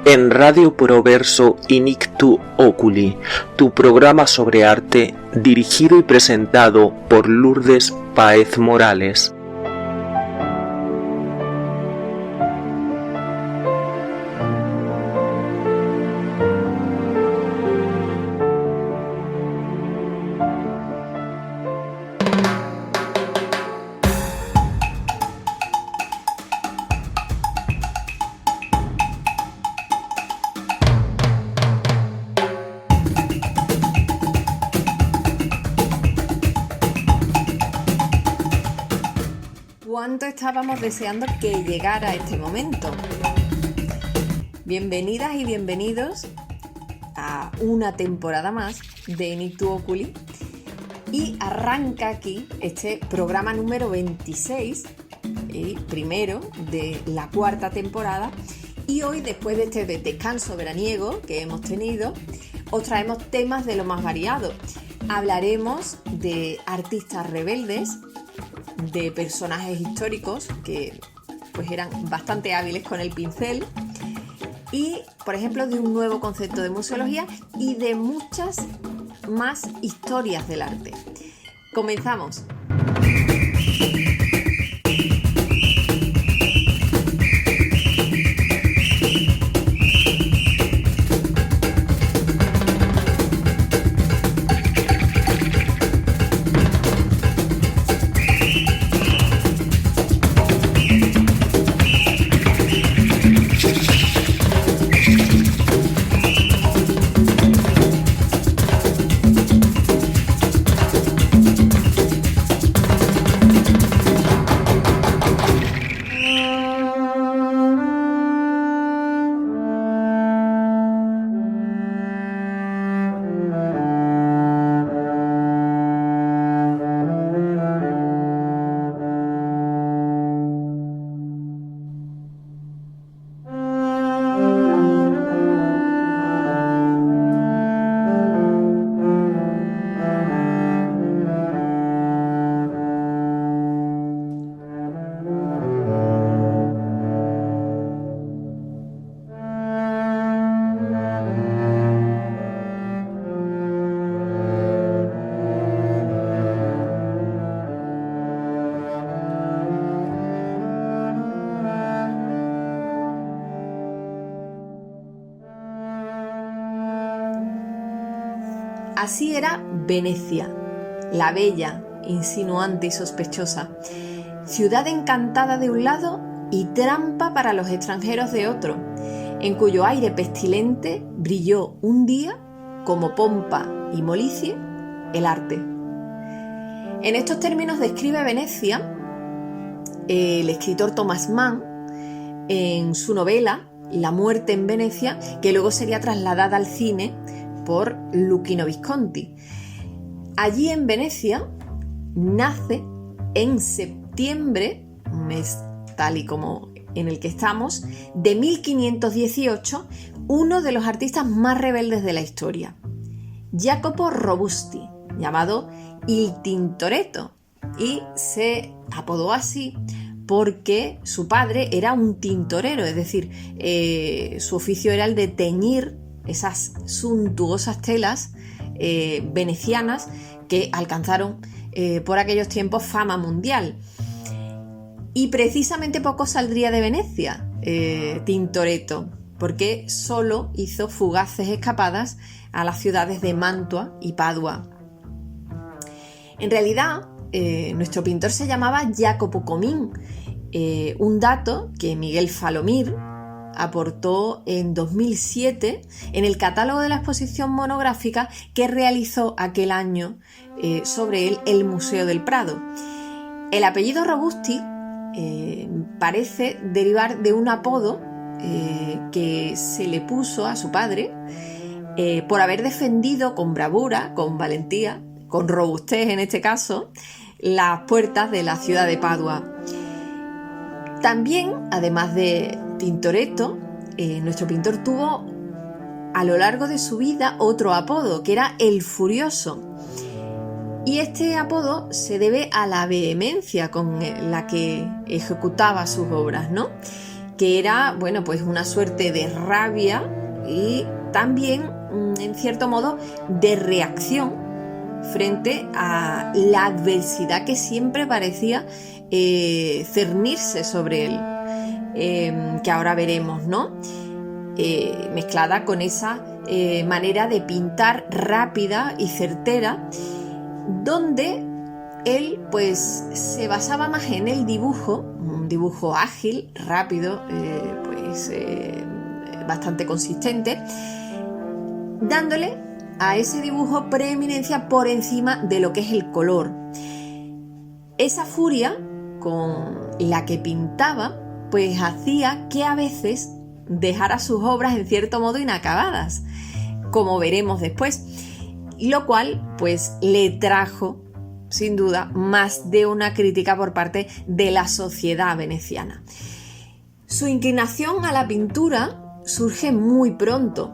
en Radio Proverso Inictu Oculi, tu programa sobre arte dirigido y presentado por Lourdes Páez Morales. ¿Cuánto estábamos deseando que llegara este momento? Bienvenidas y bienvenidos a una temporada más de Inictu Oculi y arranca aquí este programa número 26, primero de la cuarta temporada, y hoy, después de este descanso veraniego que hemos tenido, os traemos temas de lo más variado. Hablaremos de artistas rebeldes, de personajes históricos que pues eran bastante hábiles con el pincel y, por ejemplo, de un nuevo concepto de museología y de muchas más historias del arte. Comenzamos. Así era Venecia, la bella, insinuante y sospechosa, ciudad encantada de un lado y trampa para los extranjeros de otro, en cuyo aire pestilente brilló un día, como pompa y molicie, el arte. En estos términos describe Venecia el escritor Thomas Mann en su novela La muerte en Venecia, que luego sería trasladada al cine por Luchino Visconti. Allí en Venecia nace en septiembre, mes tal y como en el que estamos, de 1518, uno de los artistas más rebeldes de la historia, Jacopo Robusti, llamado Il Tintoretto, y se apodó así porque su padre era un tintorero, es decir, su oficio era el de teñir esas suntuosas telas venecianas que alcanzaron por aquellos tiempos fama mundial. Y precisamente poco saldría de Venecia Tintoretto, porque solo hizo fugaces escapadas a las ciudades de Mantua y Padua. En realidad, nuestro pintor se llamaba Jacopo Comín, un dato que Miguel Falomir aportó en 2007 en el catálogo de la exposición monográfica que realizó aquel año sobre él el Museo del Prado. El apellido Robusti parece derivar de un apodo que se le puso a su padre por haber defendido con bravura, con valentía, con robustez en este caso, las puertas de la ciudad de Padua. También, además de Tintoretto, nuestro pintor tuvo a lo largo de su vida otro apodo, que era el Furioso. Y este apodo se debe a la vehemencia con la que ejecutaba sus obras, ¿no? que era, bueno, pues una suerte de rabia y también, en cierto modo, de reacción frente a la adversidad que siempre parecía cernirse sobre él, que ahora veremos, ¿no? Mezclada con esa manera de pintar rápida y certera, donde él pues se basaba más en el dibujo, un dibujo ágil, rápido, bastante consistente, dándole a ese dibujo preeminencia por encima de lo que es el color. Esa furia con la que pintaba pues hacía que a veces dejara sus obras en cierto modo inacabadas, como veremos después, lo cual pues le trajo sin duda más de una crítica por parte de la sociedad veneciana. Su inclinación a la pintura surge muy pronto,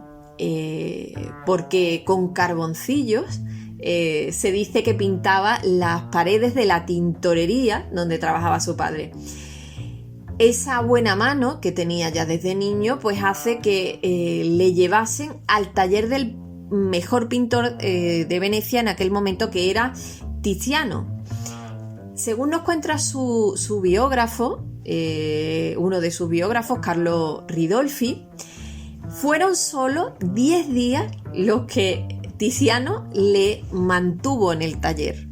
porque con carboncillos se dice que pintaba las paredes de la tintorería donde trabajaba su padre. Esa buena mano que tenía ya desde niño pues hace que le llevasen al taller del mejor pintor de Venecia en aquel momento, que era Tiziano. Según nos cuenta su biógrafo, uno de sus biógrafos, Carlo Ridolfi, fueron solo 10 días los que Tiziano le mantuvo en el taller,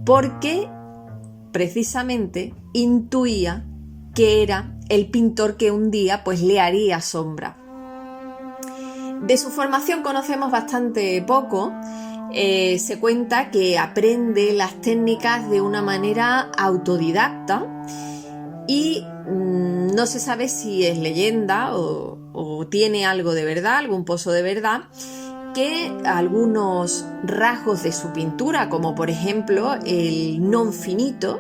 porque precisamente intuía que era el pintor que un día pues le haría sombra. De su formación conocemos bastante poco. Se cuenta que aprende las técnicas de una manera autodidacta y no se sabe si es leyenda o tiene algo de verdad, algún pozo de verdad, que algunos rasgos de su pintura, como por ejemplo el non finito,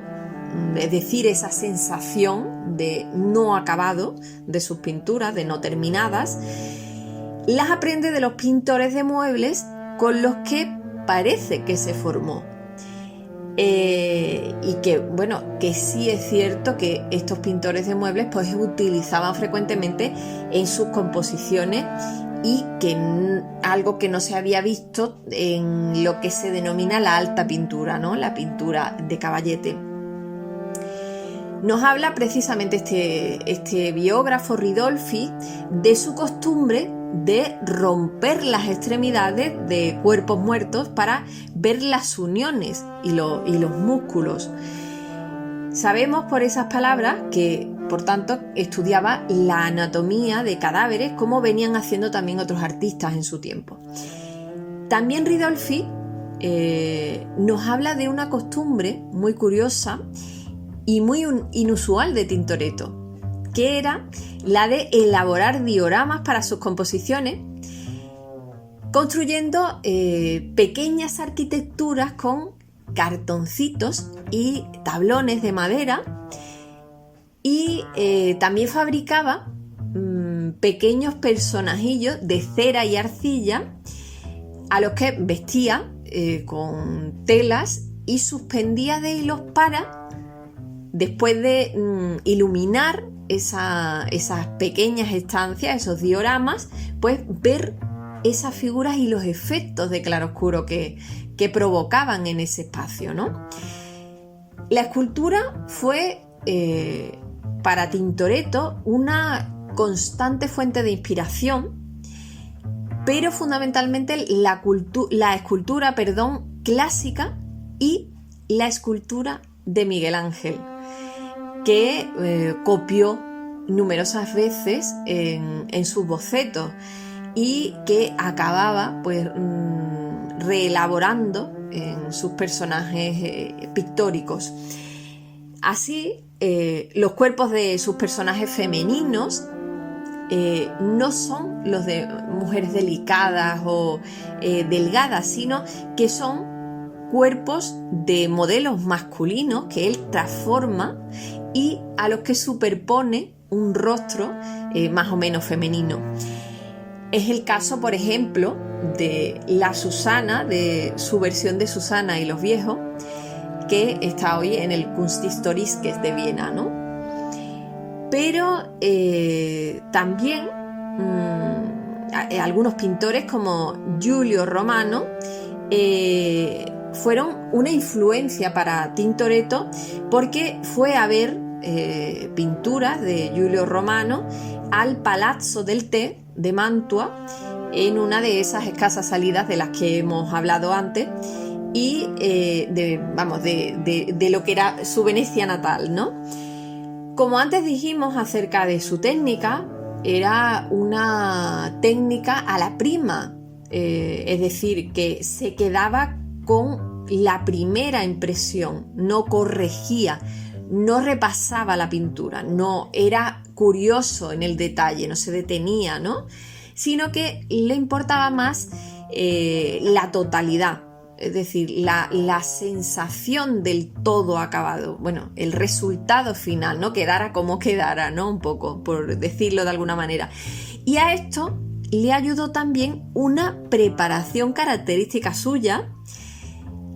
es decir, esa sensación de no acabado de sus pinturas, de no terminadas, las aprende de los pintores de muebles con los que parece que se formó. Y que, bueno, que sí es cierto que estos pintores de muebles pues utilizaban frecuentemente en sus composiciones, y que algo que no se había visto en lo que se denomina la alta pintura, ¿no? La pintura de caballete. Nos habla precisamente este biógrafo Ridolfi de su costumbre de romper las extremidades de cuerpos muertos para ver las uniones y los músculos. Sabemos por esas palabras que, por tanto, estudiaba la anatomía de cadáveres, como venían haciendo también otros artistas en su tiempo. También Ridolfi nos habla de una costumbre muy curiosa y muy inusual de Tintoretto, que era la de elaborar dioramas para sus composiciones, construyendo pequeñas arquitecturas con cartoncitos y tablones de madera, y también fabricaba pequeños personajillos de cera y arcilla a los que vestía con telas y suspendía de hilos para, después de iluminar esas pequeñas estancias, esos dioramas, pues ver esas figuras y los efectos de claroscuro que provocaban en ese espacio, ¿no? La escultura fue para Tintoretto una constante fuente de inspiración, pero fundamentalmente la escultura clásica y la escultura de Miguel Ángel, que copió numerosas veces en sus bocetos y que acababa pues reelaborando en sus personajes pictóricos. Así, los cuerpos de sus personajes femeninos no son los de mujeres delicadas o delgadas, sino que son cuerpos de modelos masculinos que él transforma y a los que superpone un rostro más o menos femenino. Es el caso, por ejemplo, de la Susana, de su versión de Susana y los viejos, que está hoy en el Kunsthistoriskes de Viena, ¿no? pero también algunos pintores como Giulio Romano fueron una influencia para Tintoretto, porque fue a ver pinturas de Giulio Romano al Palazzo del Tè de Mantua, en una de esas escasas salidas de las que hemos hablado antes, y de lo que era su Venecia natal, ¿no? Como antes dijimos acerca de su técnica, era una técnica a la prima, es decir, que se quedaba con la primera impresión, no corregía, no repasaba la pintura, no era curioso en el detalle, no se detenía, ¿no? Sino que le importaba más la totalidad, es decir, la sensación del todo acabado, bueno, el resultado final, ¿no? Quedara como quedara, ¿no? Un poco, por decirlo de alguna manera. Y a esto le ayudó también una preparación característica suya,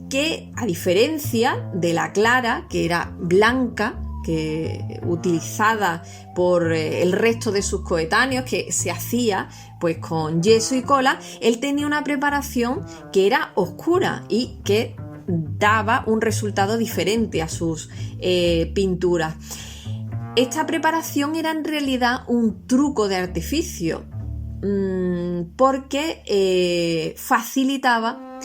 que, a diferencia de la clara, que era blanca, que utilizada por el resto de sus coetáneos, que se hacía pues con yeso y cola, él tenía una preparación que era oscura y que daba un resultado diferente a sus pinturas. Esta preparación era en realidad un truco de artificio, porque facilitaba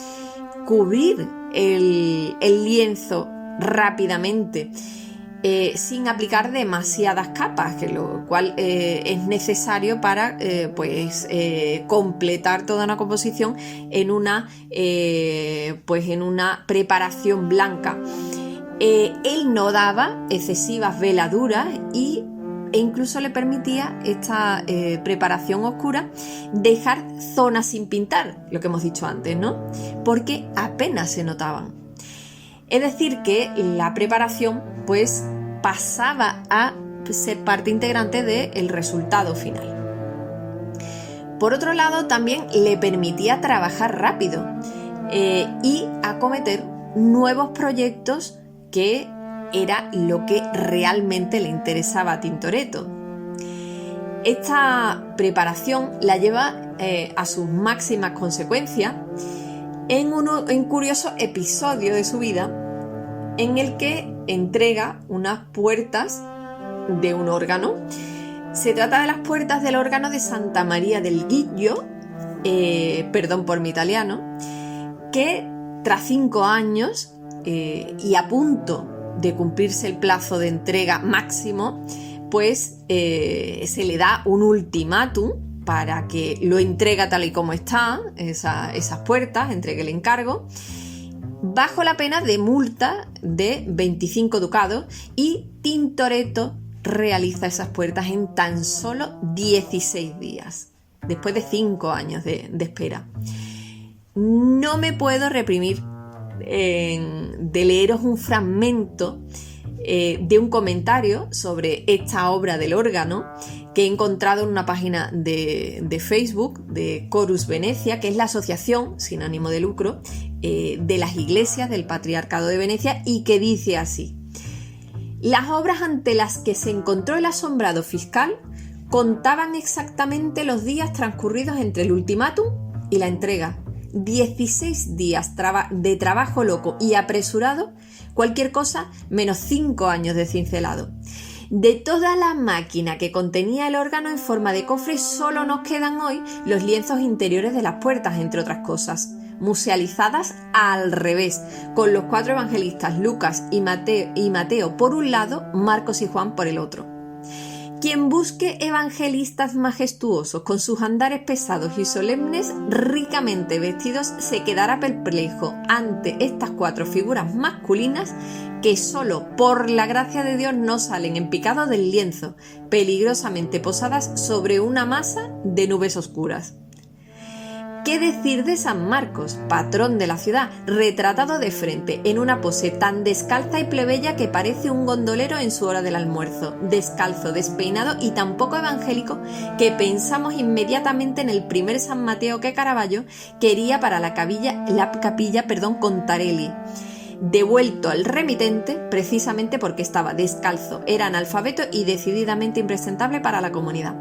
cubrir el lienzo rápidamente, sin aplicar demasiadas capas, que lo cual es necesario para completar toda una composición en una preparación blanca. Él no daba excesivas veladuras e incluso le permitía esta preparación oscura dejar zonas sin pintar, lo que hemos dicho antes, ¿no? Porque apenas se notaban. Es decir, que la preparación pues pasaba a ser parte integrante del resultado final. Por otro lado, también le permitía trabajar rápido y acometer nuevos proyectos, que era lo que realmente le interesaba a Tintoretto. Esta preparación la lleva a sus máximas consecuencias en un curioso episodio de su vida, en el que entrega unas puertas de un órgano. Se trata de las puertas del órgano de Santa María del Giglio, perdón por mi italiano, que tras 5 años y a punto de cumplirse el plazo de entrega máximo, pues se le da un ultimátum para que lo entrega tal y como está, esas puertas, entregue el encargo, bajo la pena de multa de 25 ducados, y Tintoretto realiza esas puertas en tan solo 16 días, después de 5 años de espera. No me puedo reprimir de leeros un fragmento de un comentario sobre esta obra del órgano que he encontrado en una página de Facebook de Corus Venecia, que es la asociación sin ánimo de lucro de las iglesias del Patriarcado de Venecia, y que dice así: las obras ante las que se encontró el asombrado fiscal contaban exactamente los días transcurridos entre el ultimátum y la entrega. 16 días de trabajo loco y apresurado, cualquier cosa menos 5 años de cincelado. De toda la máquina que contenía el órgano en forma de cofre, solo nos quedan hoy los lienzos interiores de las puertas, entre otras cosas, musealizadas al revés, con los 4 evangelistas Lucas y Mateo por un lado, Marcos y Juan por el otro. Quien busque evangelistas majestuosos con sus andares pesados y solemnes, ricamente vestidos, se quedará perplejo ante estas 4 figuras masculinas que solo por la gracia de Dios no salen en picado del lienzo, peligrosamente posadas sobre una masa de nubes oscuras. ¿Qué decir de San Marcos, patrón de la ciudad, retratado de frente en una pose tan descalza y plebeya que parece un gondolero en su hora del almuerzo, descalzo, despeinado y tan poco evangélico que pensamos inmediatamente en el primer San Mateo que Caravaggio quería para la capilla Contarelli? devuelto al remitente precisamente porque estaba descalzo, era analfabeto y decididamente impresentable para la comunidad.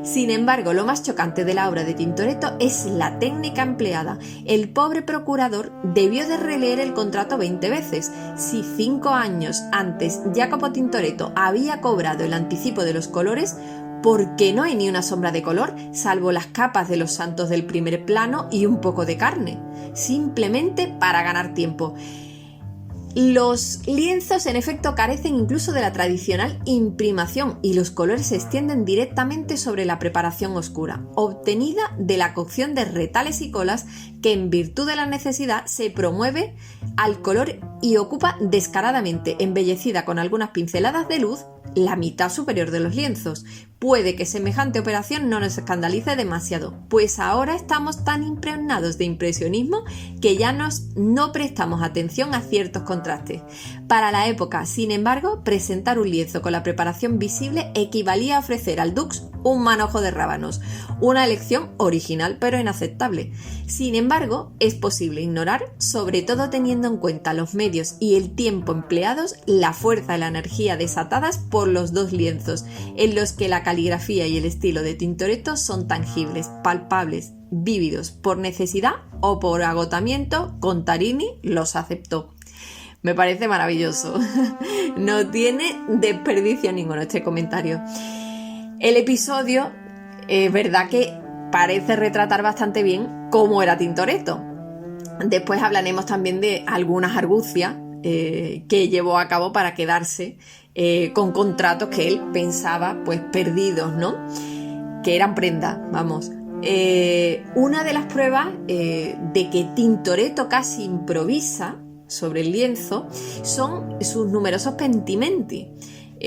Sin embargo, lo más chocante de la obra de Tintoretto es la técnica empleada. El pobre procurador debió de releer el contrato 20 veces. Si 5 años antes Jacopo Tintoretto había cobrado el anticipo de los colores, ¿por qué no hay ni una sombra de color, salvo las capas de los santos del primer plano y un poco de carne? Simplemente para ganar tiempo. Los lienzos en efecto carecen incluso de la tradicional imprimación y los colores se extienden directamente sobre la preparación oscura, obtenida de la cocción de retales y colas que en virtud de la necesidad se promueve al color y ocupa descaradamente, embellecida con algunas pinceladas de luz, la mitad superior de los lienzos. Puede que semejante operación no nos escandalice demasiado, pues ahora estamos tan impregnados de impresionismo que ya no prestamos atención a ciertos contrastes. Para la época, sin embargo, presentar un lienzo con la preparación visible equivalía a ofrecer al dux un manojo de rábanos, una elección original pero inaceptable. Sin embargo, es posible ignorar, sobre todo teniendo en cuenta los medios y el tiempo empleados, la fuerza y la energía desatadas por los dos lienzos, en los que la caligrafía y el estilo de Tintoretto son tangibles, palpables, vívidos, por necesidad o por agotamiento. Contarini los aceptó. Me parece maravilloso. No tiene desperdicio ninguno este comentario. El episodio es verdad que parece retratar bastante bien cómo era Tintoretto. Después hablaremos también de algunas argucias que llevó a cabo para quedarse con contratos que él pensaba pues perdidos, ¿no? Que eran prendas, vamos. Una de las pruebas de que Tintoretto casi improvisa sobre el lienzo son sus numerosos pentimenti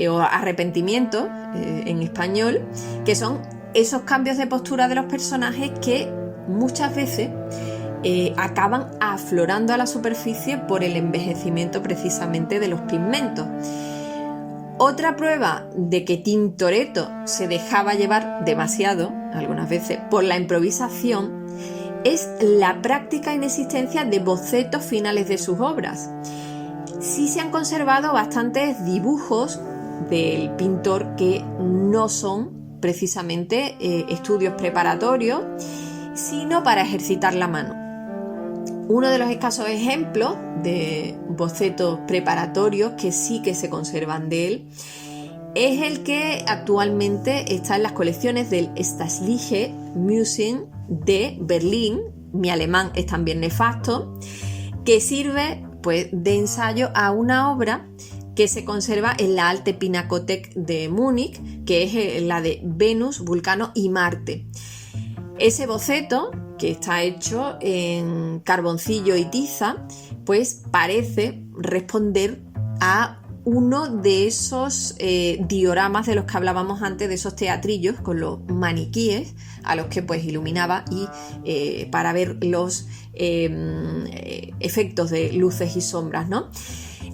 o arrepentimientos en español, que son esos cambios de postura de los personajes que muchas veces acaban aflorando a la superficie por el envejecimiento precisamente de los pigmentos. Otra prueba de que Tintoretto se dejaba llevar demasiado, algunas veces, por la improvisación, es la práctica inexistencia de bocetos finales de sus obras. Sí se han conservado bastantes dibujos del pintor que no son precisamente estudios preparatorios, sino para ejercitar la mano. Uno de los escasos ejemplos de bocetos preparatorios que sí que se conservan de él es el que actualmente está en las colecciones del Staatsliche Museum de Berlín. Mi alemán es también nefasto, que sirve pues de ensayo a una obra que se conserva en la Alte Pinakothek de Múnich, que es la de Venus, Vulcano y Marte. Ese boceto, que está hecho en carboncillo y tiza, pues parece responder a uno de esos dioramas de los que hablábamos antes, de esos teatrillos con los maniquíes a los que pues iluminaba y para ver los efectos de luces y sombras, ¿no?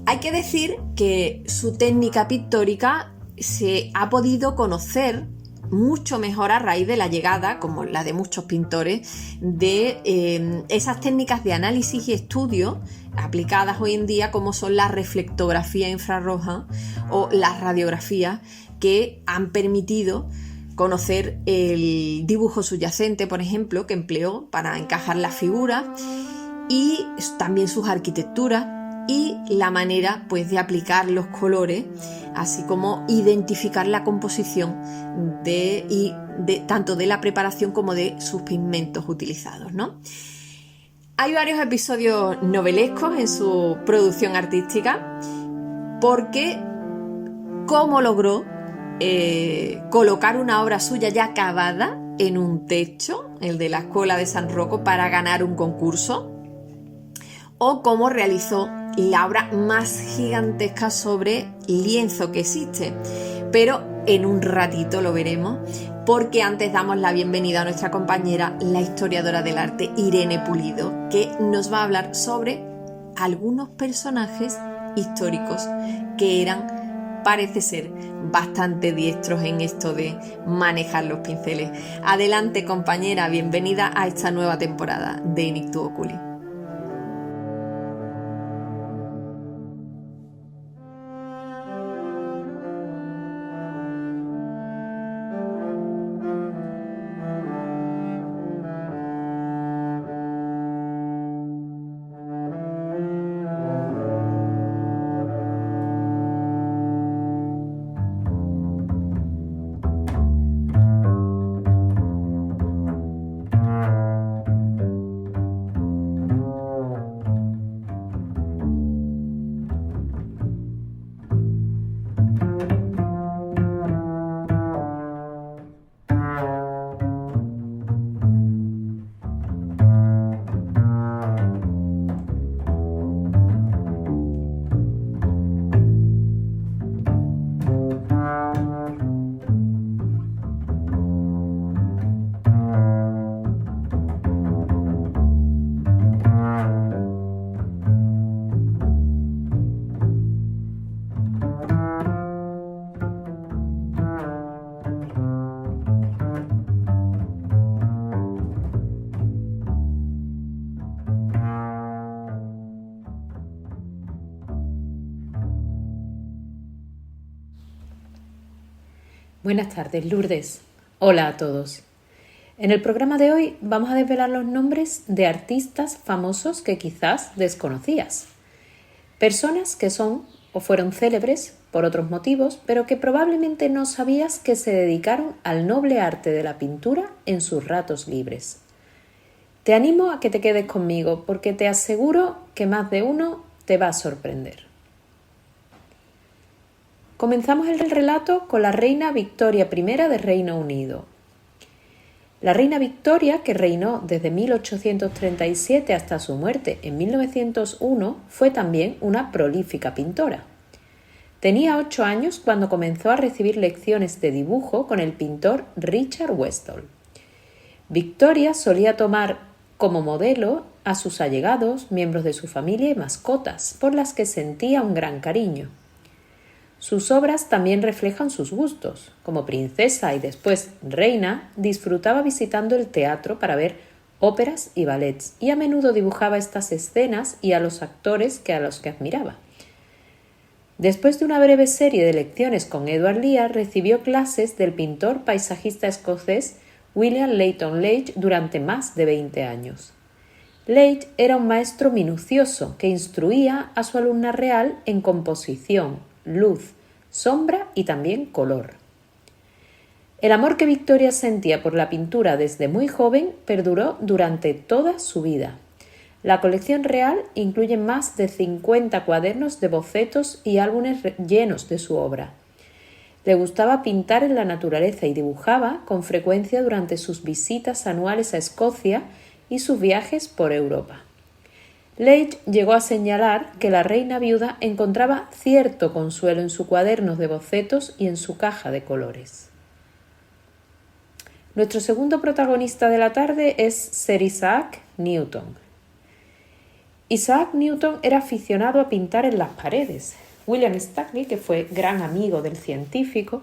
Hay que decir que su técnica pictórica se ha podido conocer mucho mejor a raíz de la llegada, como la de muchos pintores, de esas técnicas de análisis y estudio aplicadas hoy en día, como son la reflectografía infrarroja o las radiografías, que han permitido conocer el dibujo subyacente, por ejemplo, que empleó para encajar las figuras, y también sus arquitecturas y la manera pues de aplicar los colores, así como identificar la composición tanto de la preparación como de sus pigmentos utilizados, ¿no? Hay varios episodios novelescos en su producción artística, porque cómo logró colocar una obra suya ya acabada en un techo, el de la Escuela de San Rocco, para ganar un concurso, o cómo realizó la obra más gigantesca sobre lienzo que existe. Pero en un ratito lo veremos, porque antes damos la bienvenida a nuestra compañera, la historiadora del arte Irene Pulido, que nos va a hablar sobre algunos personajes históricos que eran, parece ser, bastante diestros en esto de manejar los pinceles. Adelante, compañera, bienvenida a esta nueva temporada de Nictu Oculi. Buenas tardes, Lourdes. Hola a todos. En el programa de hoy vamos a desvelar los nombres de artistas famosos que quizás desconocías. Personas que son o fueron célebres por otros motivos, pero que probablemente no sabías que se dedicaron al noble arte de la pintura en sus ratos libres. Te animo a que te quedes conmigo porque te aseguro que más de uno te va a sorprender. Comenzamos el relato con la reina Victoria I de Reino Unido. La reina Victoria, que reinó desde 1837 hasta su muerte en 1901, fue también una prolífica pintora. Tenía 8 años cuando comenzó a recibir lecciones de dibujo con el pintor Richard Westall. Victoria solía tomar como modelo a sus allegados, miembros de su familia y mascotas, por las que sentía un gran cariño. Sus obras también reflejan sus gustos. Como princesa y después reina, disfrutaba visitando el teatro para ver óperas y ballets y a menudo dibujaba estas escenas y a los actores a los que admiraba. Después de una breve serie de lecciones con Edward Lear, recibió clases del pintor paisajista escocés William Leighton Leigh durante más de 20 años. Leigh era un maestro minucioso que instruía a su alumna real en composición, luz, sombra y también color. El amor que Victoria sentía por la pintura desde muy joven perduró durante toda su vida. La colección real incluye más de 50 cuadernos de bocetos y álbumes llenos de su obra. Le gustaba pintar en la naturaleza y dibujaba con frecuencia durante sus visitas anuales a Escocia y sus viajes por Europa. Leigh llegó a señalar que la reina viuda encontraba cierto consuelo en su cuaderno de bocetos y en su caja de colores. Nuestro segundo protagonista de la tarde es Sir Isaac Newton. Isaac Newton era aficionado a pintar en las paredes. William Stanley, que fue gran amigo del científico,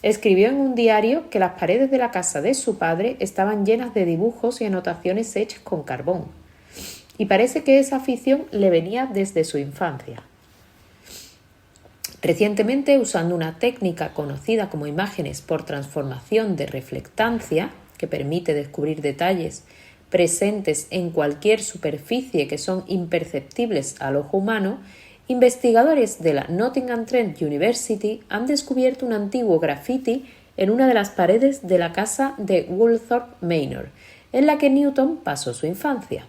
escribió en un diario que las paredes de la casa de su padre estaban llenas de dibujos y anotaciones hechas con carbón. Y parece que esa afición le venía desde su infancia. Recientemente, usando una técnica conocida como imágenes por transformación de reflectancia, que permite descubrir detalles presentes en cualquier superficie que son imperceptibles al ojo humano, investigadores de la Nottingham Trent University han descubierto un antiguo graffiti en una de las paredes de la casa de Woolthorpe Manor, en la que Newton pasó su infancia.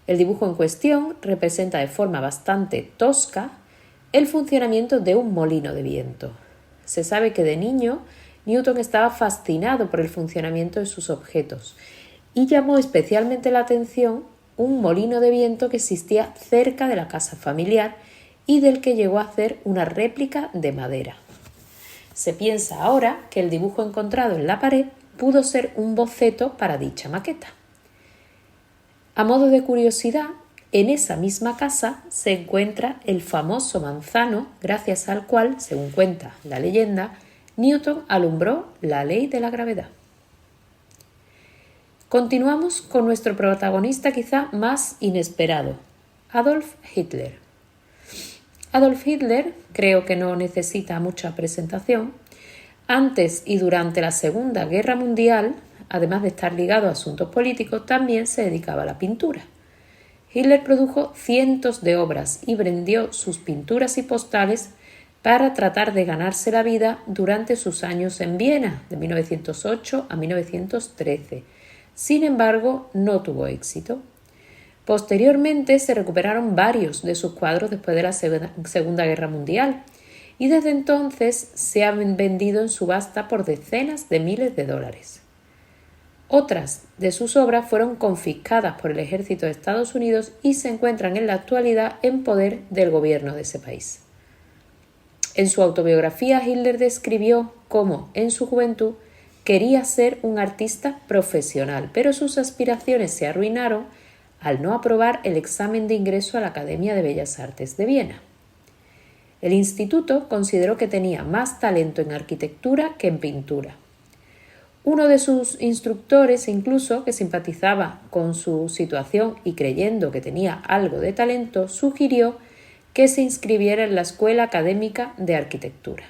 El dibujo en cuestión representa de forma bastante tosca el funcionamiento de un molino de viento. Se sabe que de niño Newton estaba fascinado por el funcionamiento de sus objetos y llamó especialmente la atención un molino de viento que existía cerca de la casa familiar y del que llegó a hacer una réplica de madera. Se piensa ahora que el dibujo encontrado en la pared pudo ser un boceto para dicha maqueta. A modo de curiosidad, en esa misma casa se encuentra el famoso manzano gracias al cual, según cuenta la leyenda, Newton alumbró la ley de la gravedad. Continuamos con nuestro protagonista quizá más inesperado, Adolf Hitler. Adolf Hitler, creo que no necesita mucha presentación, antes y durante la Segunda Guerra Mundial, además de estar ligado a asuntos políticos, también se dedicaba a la pintura. Hitler produjo cientos de obras y vendió sus pinturas y postales para tratar de ganarse la vida durante sus años en Viena, de 1908 a 1913. Sin embargo, no tuvo éxito. Posteriormente se recuperaron varios de sus cuadros después de la Segunda Guerra Mundial y desde entonces se han vendido en subasta por decenas de miles de dólares. Otras de sus obras fueron confiscadas por el ejército de Estados Unidos y se encuentran en la actualidad en poder del gobierno de ese país. En su autobiografía, Hitler describió cómo, en su juventud, quería ser un artista profesional, pero sus aspiraciones se arruinaron al no aprobar el examen de ingreso a la Academia de Bellas Artes de Viena. El instituto consideró que tenía más talento en arquitectura que en pintura. Uno de sus instructores, incluso, que simpatizaba con su situación y creyendo que tenía algo de talento, sugirió que se inscribiera en la Escuela Académica de Arquitectura.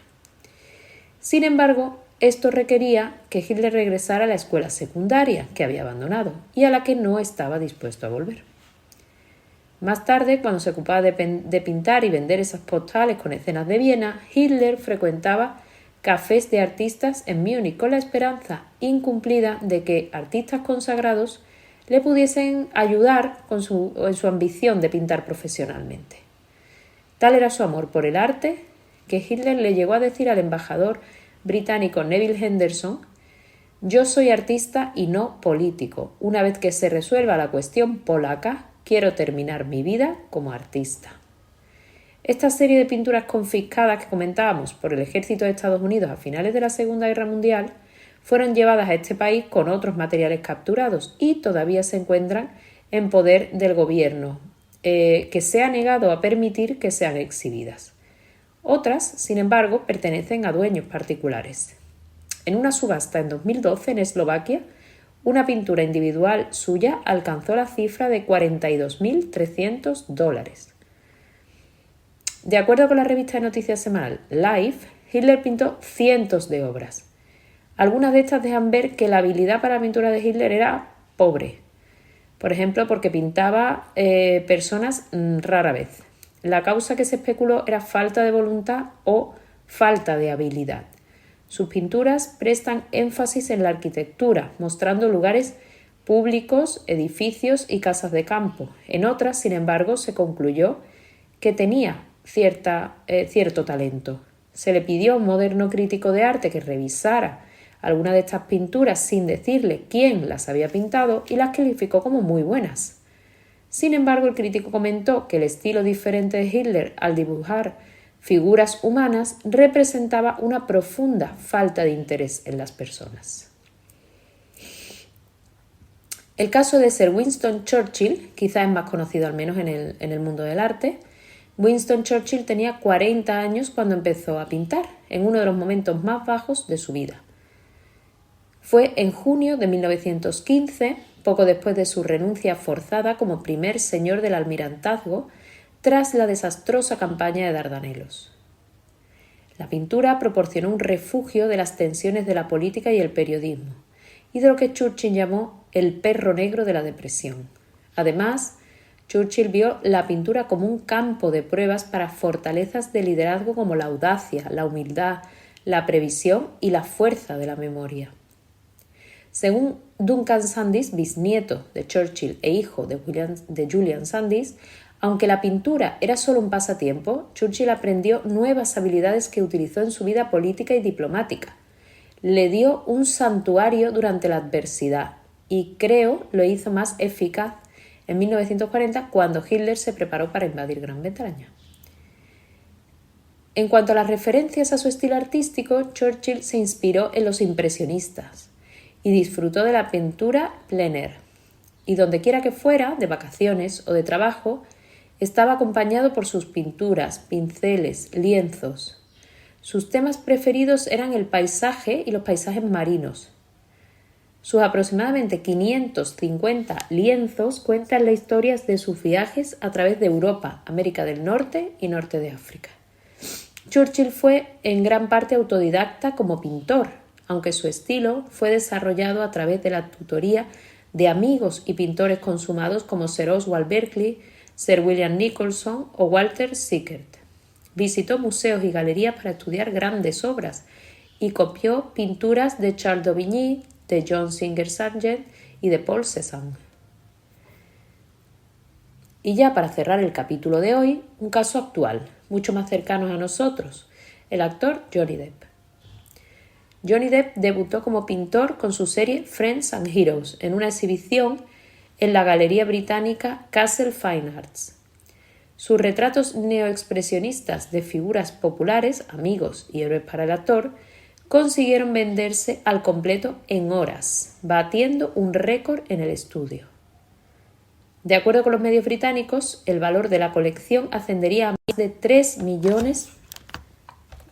Sin embargo, esto requería que Hitler regresara a la escuela secundaria que había abandonado y a la que no estaba dispuesto a volver. Más tarde, cuando se ocupaba de pintar y vender esas postales con escenas de Viena, Hitler frecuentaba cafés de artistas en Múnich con la esperanza incumplida de que artistas consagrados le pudiesen ayudar en su ambición de pintar profesionalmente. Tal era su amor por el arte que Hitler le llegó a decir al embajador británico Neville Henderson: «Yo soy artista y no político. Una vez que se resuelva la cuestión polaca, quiero terminar mi vida como artista». Esta serie de pinturas confiscadas que comentábamos por el ejército de Estados Unidos a finales de la Segunda Guerra Mundial fueron llevadas a este país con otros materiales capturados y todavía se encuentran en poder del gobierno, que se ha negado a permitir que sean exhibidas. Otras, sin embargo, pertenecen a dueños particulares. En una subasta en 2012 en Eslovaquia, una pintura individual suya alcanzó la cifra de $42.300. De acuerdo con la revista de noticias semanal Life, Hitler pintó cientos de obras. Algunas de estas dejan ver que la habilidad para la pintura de Hitler era pobre. Por ejemplo, porque pintaba personas rara vez. La causa que se especuló era falta de voluntad o falta de habilidad. Sus pinturas prestan énfasis en la arquitectura, mostrando lugares públicos, edificios y casas de campo. En otras, sin embargo, se concluyó que tenía cierto talento. Se le pidió a un moderno crítico de arte que revisara algunas de estas pinturas sin decirle quién las había pintado y las calificó como muy buenas. Sin embargo, el crítico comentó que el estilo diferente de Hitler al dibujar figuras humanas representaba una profunda falta de interés en las personas. El caso de Sir Winston Churchill, quizás es más conocido al menos en el mundo del arte. Winston Churchill tenía 40 años cuando empezó a pintar, en uno de los momentos más bajos de su vida. Fue en junio de 1915, poco después de su renuncia forzada como primer señor del almirantazgo, tras la desastrosa campaña de Dardanelos. La pintura proporcionó un refugio de las tensiones de la política y el periodismo, y de lo que Churchill llamó el perro negro de la depresión. Además, Churchill vio la pintura como un campo de pruebas para fortalezas de liderazgo como la audacia, la humildad, la previsión y la fuerza de la memoria. Según Duncan Sandys, bisnieto de Churchill e hijo de Julian Sandys, aunque la pintura era solo un pasatiempo, Churchill aprendió nuevas habilidades que utilizó en su vida política y diplomática. Le dio un santuario durante la adversidad y creo lo hizo más eficaz en 1940, cuando Hitler se preparó para invadir Gran Bretaña. En cuanto a las referencias a su estilo artístico, Churchill se inspiró en los impresionistas y disfrutó de la pintura plein air. Y donde quiera que fuera, de vacaciones o de trabajo, estaba acompañado por sus pinturas, pinceles, lienzos. Sus temas preferidos eran el paisaje y los paisajes marinos. Sus aproximadamente 550 lienzos cuentan las historias de sus viajes a través de Europa, América del Norte y Norte de África. Churchill fue en gran parte autodidacta como pintor, aunque su estilo fue desarrollado a través de la tutoría de amigos y pintores consumados como Sir Oswald Berkeley, Sir William Nicholson o Walter Sickert. Visitó museos y galerías para estudiar grandes obras y copió pinturas de Charles d'Aubigny, de John Singer Sargent y de Paul Cézanne. Y ya para cerrar el capítulo de hoy, un caso actual, mucho más cercano a nosotros, el actor Johnny Depp. Johnny Depp debutó como pintor con su serie Friends and Heroes en una exhibición en la galería británica Castle Fine Arts. Sus retratos neoexpresionistas de figuras populares, amigos y héroes para el actor, consiguieron venderse al completo en horas, batiendo un récord en el estudio. De acuerdo con los medios británicos, el valor de la colección ascendería a más de 3 millones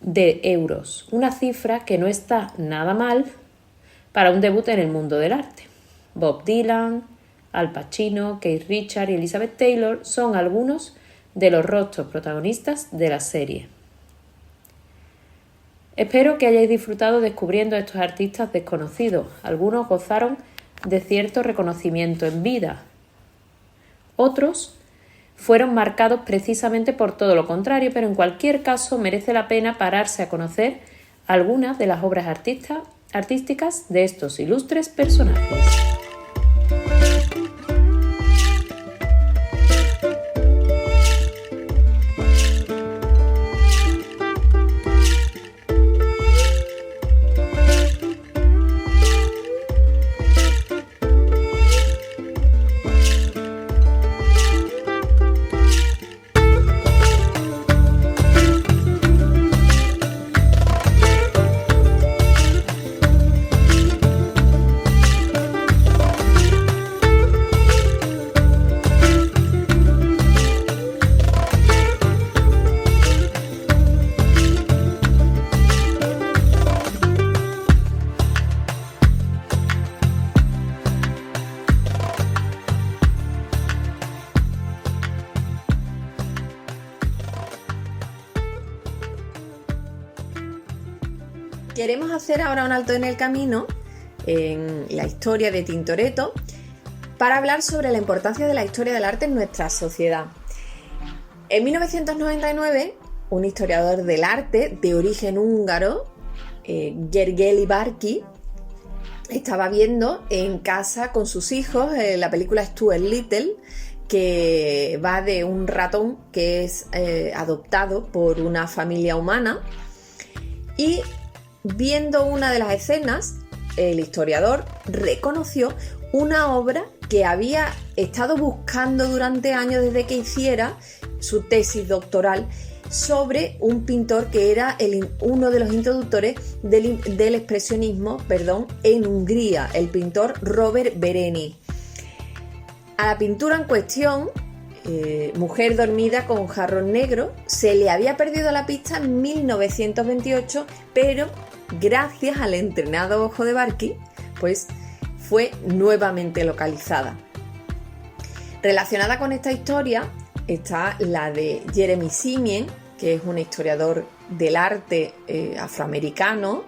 de euros, una cifra que no está nada mal para un debut en el mundo del arte. Bob Dylan, Al Pacino, Keith Richards y Elizabeth Taylor son algunos de los rostros protagonistas de la serie. Espero que hayáis disfrutado descubriendo a estos artistas desconocidos. Algunos gozaron de cierto reconocimiento en vida. Otros fueron marcados precisamente por todo lo contrario, pero en cualquier caso merece la pena pararse a conocer algunas de las obras artísticas de estos ilustres personajes. Queremos hacer ahora un alto en el camino en la historia de Tintoretto para hablar sobre la importancia de la historia del arte en nuestra sociedad. En 1999, un historiador del arte de origen húngaro, Gergely Bárki, estaba viendo en casa con sus hijos la película Stuart Little, que va de un ratón que es adoptado por una familia humana, y viendo una de las escenas, el historiador reconoció una obra que había estado buscando durante años desde que hiciera su tesis doctoral sobre un pintor que era uno de los introductores del expresionismo, en Hungría, el pintor Robert Bereni. A la pintura en cuestión, Mujer dormida con jarrón negro, se le había perdido la pista en 1928, pero gracias al entrenado ojo de Bárki, pues fue nuevamente localizada. Relacionada con esta historia está la de Jeremy Simien, que es un historiador del arte afroamericano,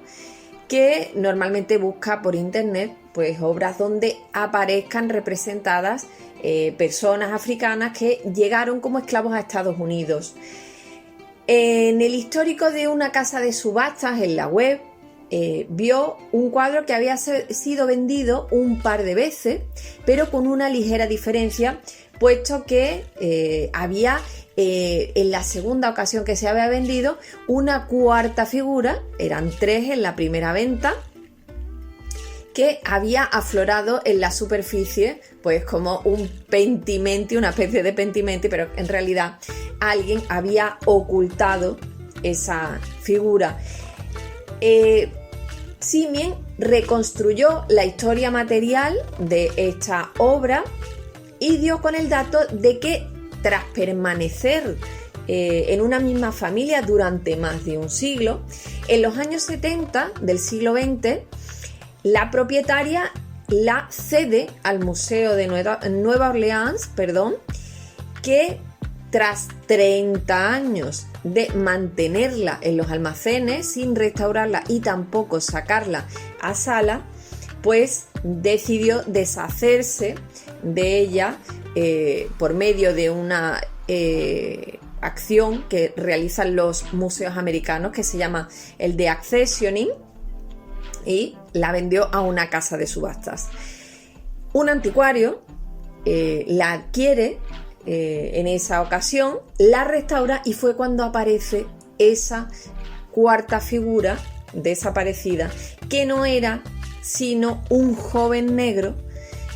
que normalmente busca por internet pues obras donde aparezcan representadas personas africanas que llegaron como esclavos a Estados Unidos. En el histórico de una casa de subastas en la web, vio un cuadro que había sido vendido un par de veces, pero con una ligera diferencia, puesto que había en la segunda ocasión que se había vendido una cuarta figura, eran 3 en la primera venta, que había aflorado en la superficie, pues como un pentimenti, una especie de pentimenti, pero en realidad alguien había ocultado esa figura. Simien reconstruyó la historia material de esta obra y dio con el dato de que tras permanecer en una misma familia durante más de un siglo, en los años 70 del siglo XX, la propietaria la cede al Museo de Nueva Orleans, que tras 30 años de mantenerla en los almacenes sin restaurarla y tampoco sacarla a sala, pues decidió deshacerse de ella por medio de una acción que realizan los museos americanos, que se llama el de accessioning, y la vendió a una casa de subastas. Un anticuario la adquiere en esa ocasión, la restaura, y fue cuando aparece esa cuarta figura desaparecida, que no era sino un joven negro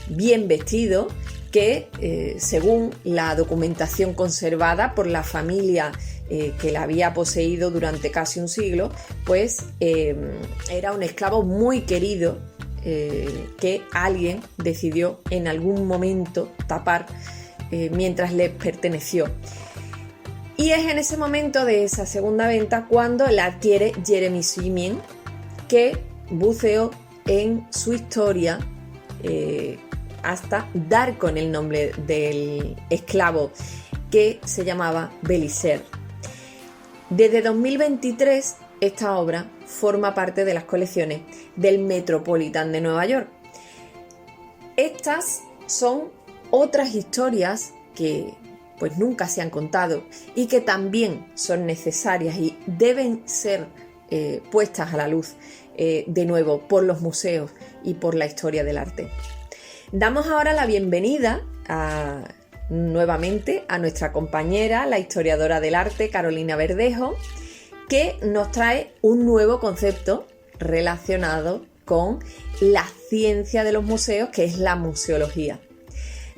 bien vestido que, según la documentación conservada por la familia que la había poseído durante casi un siglo, pues era un esclavo muy querido que alguien decidió en algún momento tapar mientras le perteneció. Y es en ese momento de esa segunda venta cuando la adquiere Jeremy Simien, que buceó en su historia hasta dar con el nombre del esclavo, que se llamaba Bélisaire. Desde 2023 esta obra forma parte de las colecciones del Metropolitan de Nueva York. Estas son otras historias que pues nunca se han contado y que también son necesarias y deben ser puestas a la luz de nuevo por los museos y por la historia del arte. Damos ahora la bienvenida nuevamente a nuestra compañera, la historiadora del arte, Carolina Verdejo, que nos trae un nuevo concepto relacionado con la ciencia de los museos, que es la museología.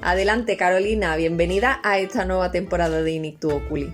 Adelante, Carolina, bienvenida a esta nueva temporada de Inictu Oculi.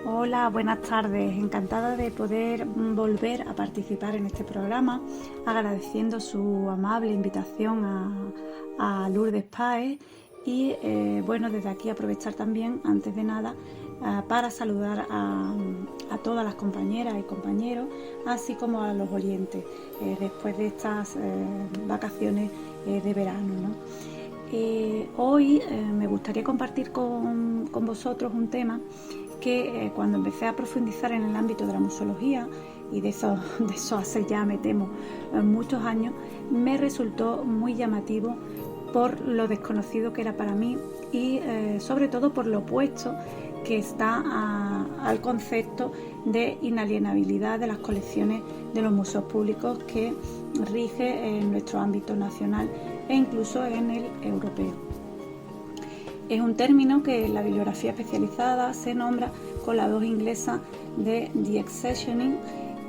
Hola, buenas tardes. Encantada de poder volver a participar en este programa, agradeciendo su amable invitación a Lourdes Páez y bueno, desde aquí aprovechar también, antes de nada, para saludar a todas las compañeras y compañeros, así como a los oyentes, después de estas vacaciones de verano, ¿no? Hoy me gustaría compartir con vosotros un tema que cuando empecé a profundizar en el ámbito de la museología, y de eso hace ya, me temo, muchos años, me resultó muy llamativo por lo desconocido que era para mí y sobre todo por lo opuesto que está al concepto de inalienabilidad de las colecciones de los museos públicos que rige en nuestro ámbito nacional e incluso en el europeo. Es un término que en la bibliografía especializada se nombra con la voz inglesa de deaccessioning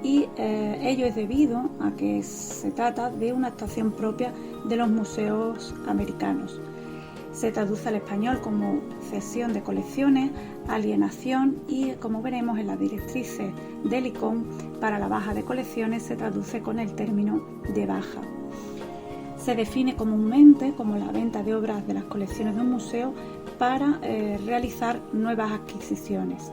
y ello es debido a que se trata de una actuación propia de los museos americanos. Se traduce al español como cesión de colecciones, alienación y, como veremos en las directrices del ICOM, para la baja de colecciones se traduce con el término de baja. Se define comúnmente como la venta de obras de las colecciones de un museo para realizar nuevas adquisiciones.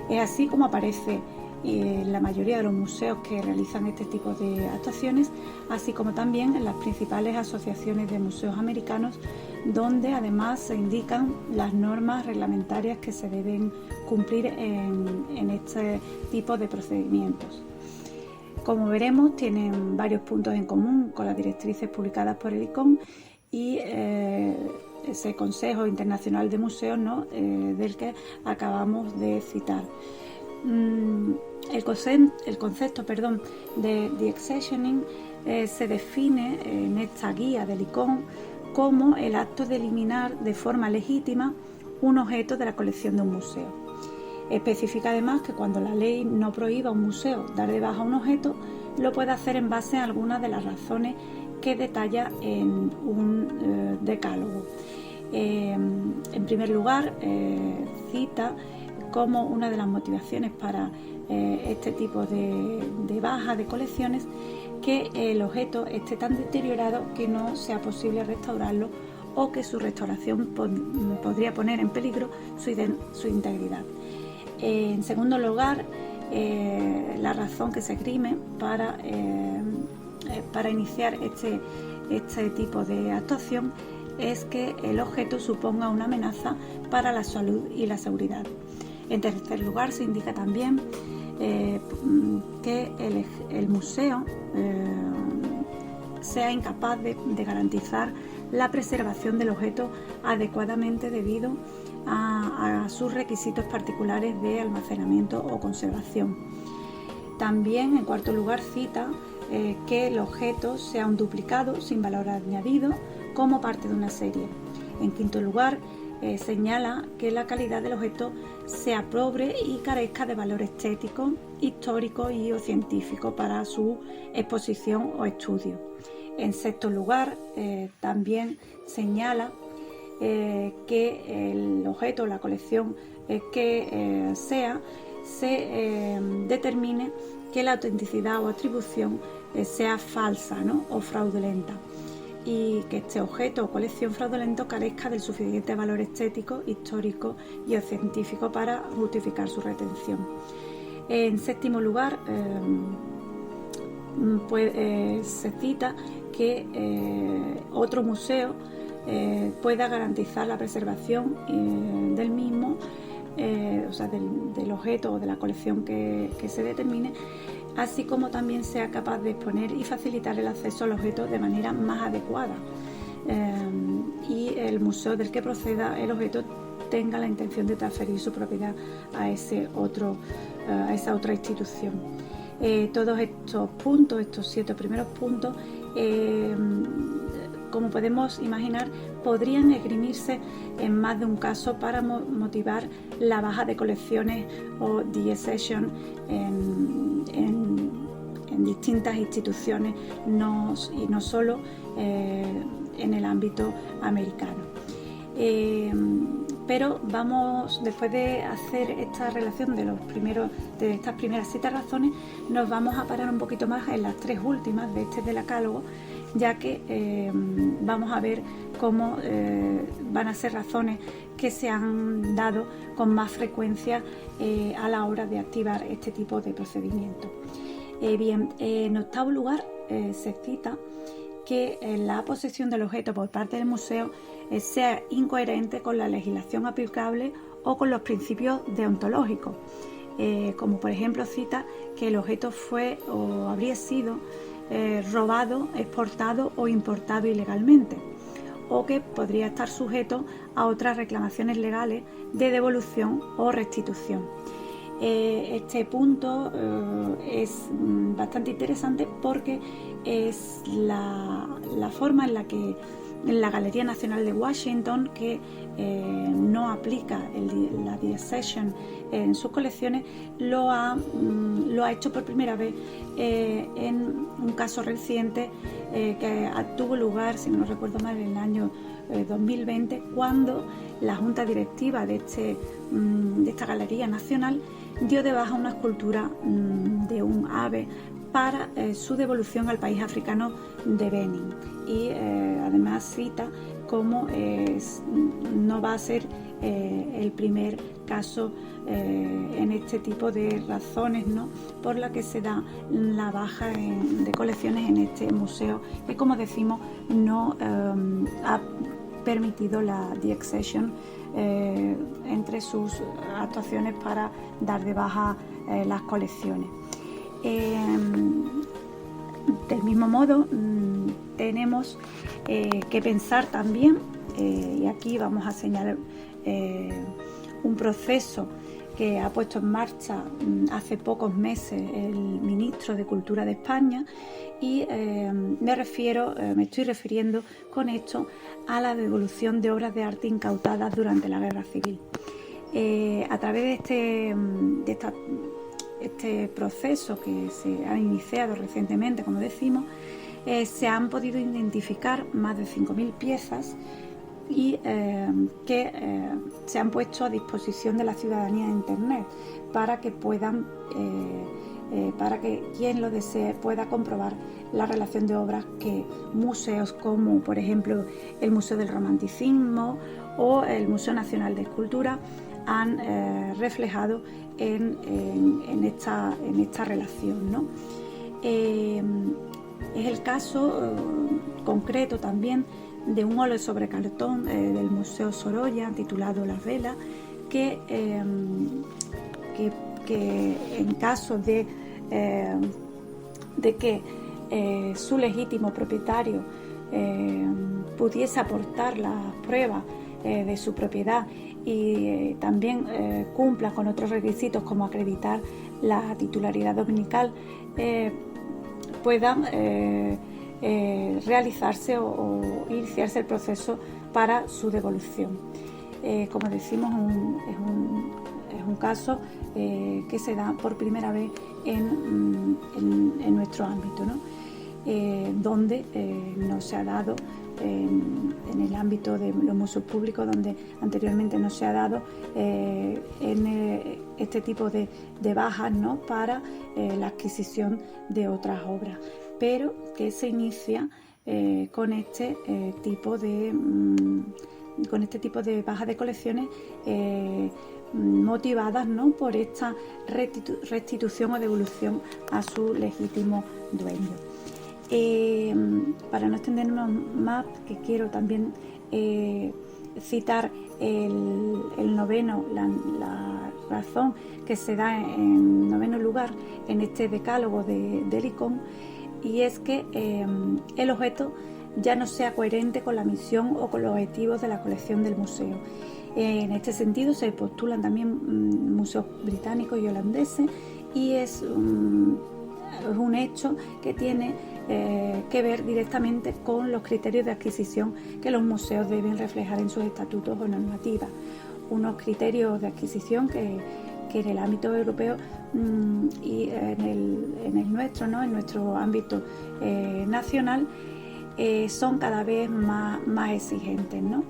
Es así como aparece en la mayoría de los museos que realizan este tipo de actuaciones, así como también en las principales asociaciones de museos americanos, donde además se indican las normas reglamentarias que se deben cumplir en este tipo de procedimientos. Como veremos, tienen varios puntos en común con las directrices publicadas por el ICOM y ese Consejo Internacional de Museos, ¿no?, del que acabamos de citar. El concepto de deaccessioning se define en esta guía del ICOM como el acto de eliminar de forma legítima un objeto de la colección de un museo. Especifica además que cuando la ley no prohíba a un museo dar de baja un objeto, lo puede hacer en base a algunas de las razones que detalla en un decálogo. En primer lugar, cita como una de las motivaciones para este tipo de baja de colecciones que el objeto esté tan deteriorado que no sea posible restaurarlo o que su restauración podría poner en peligro su integridad. En segundo lugar, la razón que se esgrime para iniciar este tipo de actuación es que el objeto suponga una amenaza para la salud y la seguridad. En tercer lugar, se indica también que el museo sea incapaz de garantizar la preservación del objeto adecuadamente debido a sus requisitos particulares de almacenamiento o conservación. También, en cuarto lugar, cita que el objeto sea un duplicado sin valor añadido como parte de una serie. En quinto lugar, señala que la calidad del objeto sea pobre y carezca de valor estético, histórico y o científico para su exposición o estudio. En sexto lugar, también señala que el objeto o la colección que se determine que la autenticidad o atribución sea falsa, ¿no?, o fraudulenta, y que este objeto o colección fraudulento carezca del suficiente valor estético, histórico y o científico para justificar su retención. En séptimo lugar, se cita que otro museo pueda garantizar la preservación del mismo, o sea, del objeto o de la colección que se determine, así como también sea capaz de exponer y facilitar el acceso al objeto de manera más adecuada, y el museo del que proceda el objeto tenga la intención de transferir su propiedad a esa otra institución. Todos estos puntos, estos 7 primeros puntos, como podemos imaginar, podrían esgrimirse en más de un caso para motivar la baja de colecciones o deaccession en distintas instituciones, y no solo en el ámbito americano. Pero vamos, después de hacer esta relación de estas primeras 7 razones, nos vamos a parar un poquito más en las 3 últimas de este decálogo, ya que vamos a ver cómo van a ser razones que se han dado con más frecuencia a la hora de activar este tipo de procedimiento. En octavo lugar, se cita que la posesión del objeto por parte del museo sea incoherente con la legislación aplicable o con los principios deontológicos, como por ejemplo cita que el objeto fue o habría sido robado, exportado o importado ilegalmente, o que podría estar sujeto a otras reclamaciones legales de devolución o restitución. Este punto es bastante interesante porque es la forma en la que la Galería Nacional de Washington, que no aplica la deaccession en sus colecciones, lo ha hecho por primera vez en un caso reciente que tuvo lugar, si no recuerdo mal, en el año 2020, cuando la Junta Directiva de esta Galería Nacional dio de baja una escultura de un ave para su devolución al país africano de Benin, y además cita cómo no va a ser el primer caso en este tipo de razones, ¿no?, por la que se da la baja de colecciones en este museo, que, como decimos, no ha permitido la deaccession entre sus actuaciones para dar de baja las colecciones. Del mismo modo, tenemos que pensar también, y aquí vamos a señalar un proceso que ha puesto en marcha hace pocos meses el ministro de Cultura de España, y me estoy refiriendo con esto a la devolución de obras de arte incautadas durante la Guerra Civil. A través de este proceso que se ha iniciado recientemente, como decimos, se han podido identificar más de 5.000 piezas y que se han puesto a disposición de la ciudadanía de Internet para que quien lo desee pueda comprobar la relación de obras que museos como, por ejemplo, el Museo del Romanticismo o el Museo Nacional de Escultura han reflejado en esta relación, ¿no? Es el caso concreto también de un óleo sobre cartón del Museo Sorolla titulado Las Velas, que en caso de que su legítimo propietario pudiese aportar las pruebas de su propiedad y también cumpla con otros requisitos como acreditar la titularidad dominical, puedan realizarse o iniciarse el proceso para su devolución. Como decimos, es un caso que se da por primera vez en nuestro ámbito, ¿no? Donde no se ha dado en el ámbito de los museos públicos, donde anteriormente no se ha dado este tipo de bajas, ¿no?, para la adquisición de otras obras, pero que se inicia con este tipo de bajas de colecciones motivadas, ¿no?, por esta restitución o devolución a su legítimo dueño. Para no extendernos más, que quiero también citar el noveno, la razón que se da en noveno lugar en este decálogo de Licón, y es que el objeto ya no sea coherente con la misión o con los objetivos de la colección del museo. En este sentido se postulan también museos británicos y holandeses, y es un hecho que tiene que ver directamente con los criterios de adquisición que los museos deben reflejar en sus estatutos o normativas. Unos criterios de adquisición que en el ámbito europeo y en el nuestro, ¿no?, en nuestro ámbito nacional, son cada vez más exigentes, ¿no?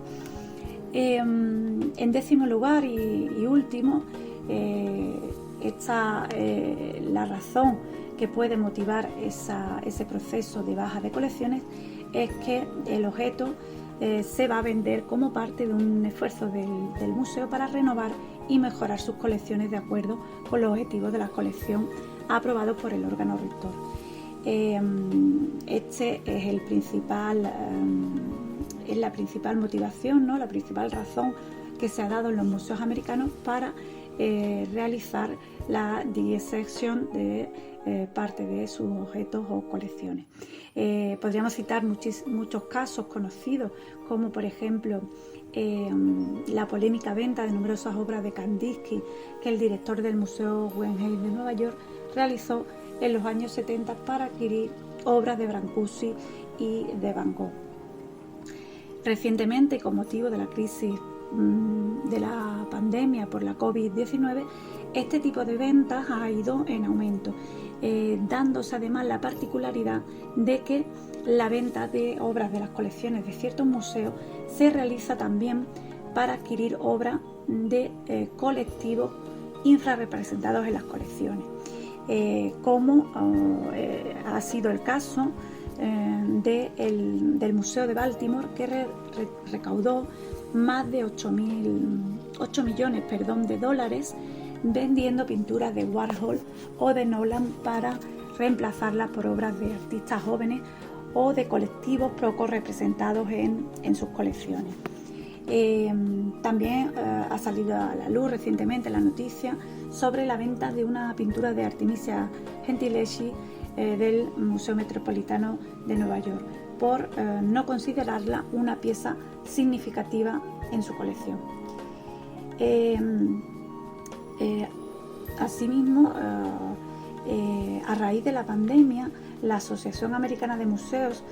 En décimo lugar y último, está la razón que puede motivar ese proceso de baja de colecciones, es que el objeto se va a vender como parte de un esfuerzo del museo para renovar y mejorar sus colecciones de acuerdo con los objetivos de la colección aprobados por el órgano rector. Este es la principal motivación, ¿no?, la principal razón que se ha dado en los museos americanos para realizar la disección de parte de sus objetos o colecciones. Podríamos citar muchos casos conocidos, como por ejemplo la polémica venta de numerosas obras de Kandinsky que el director del Museo Guggenheim de Nueva York realizó en los años 70 para adquirir obras de Brancusi y de Van Gogh. Recientemente, con motivo de la crisis de la pandemia por la COVID-19, este tipo de ventas ha ido en aumento, dándose además la particularidad de que la venta de obras de las colecciones de ciertos museos se realiza también para adquirir obras de colectivos infrarrepresentados en las colecciones, como ha sido el caso del Museo de Baltimore, que recaudó más de 8 millones de dólares vendiendo pinturas de Warhol o de Nolan para reemplazarlas por obras de artistas jóvenes o de colectivos poco representados en sus colecciones. También ha salido a la luz recientemente la noticia sobre la venta de una pintura de Artemisia Gentileschi del Museo Metropolitano de Nueva York por no considerarla una pieza significativa en su colección. Asimismo, a raíz de la pandemia, la Asociación Americana de Museos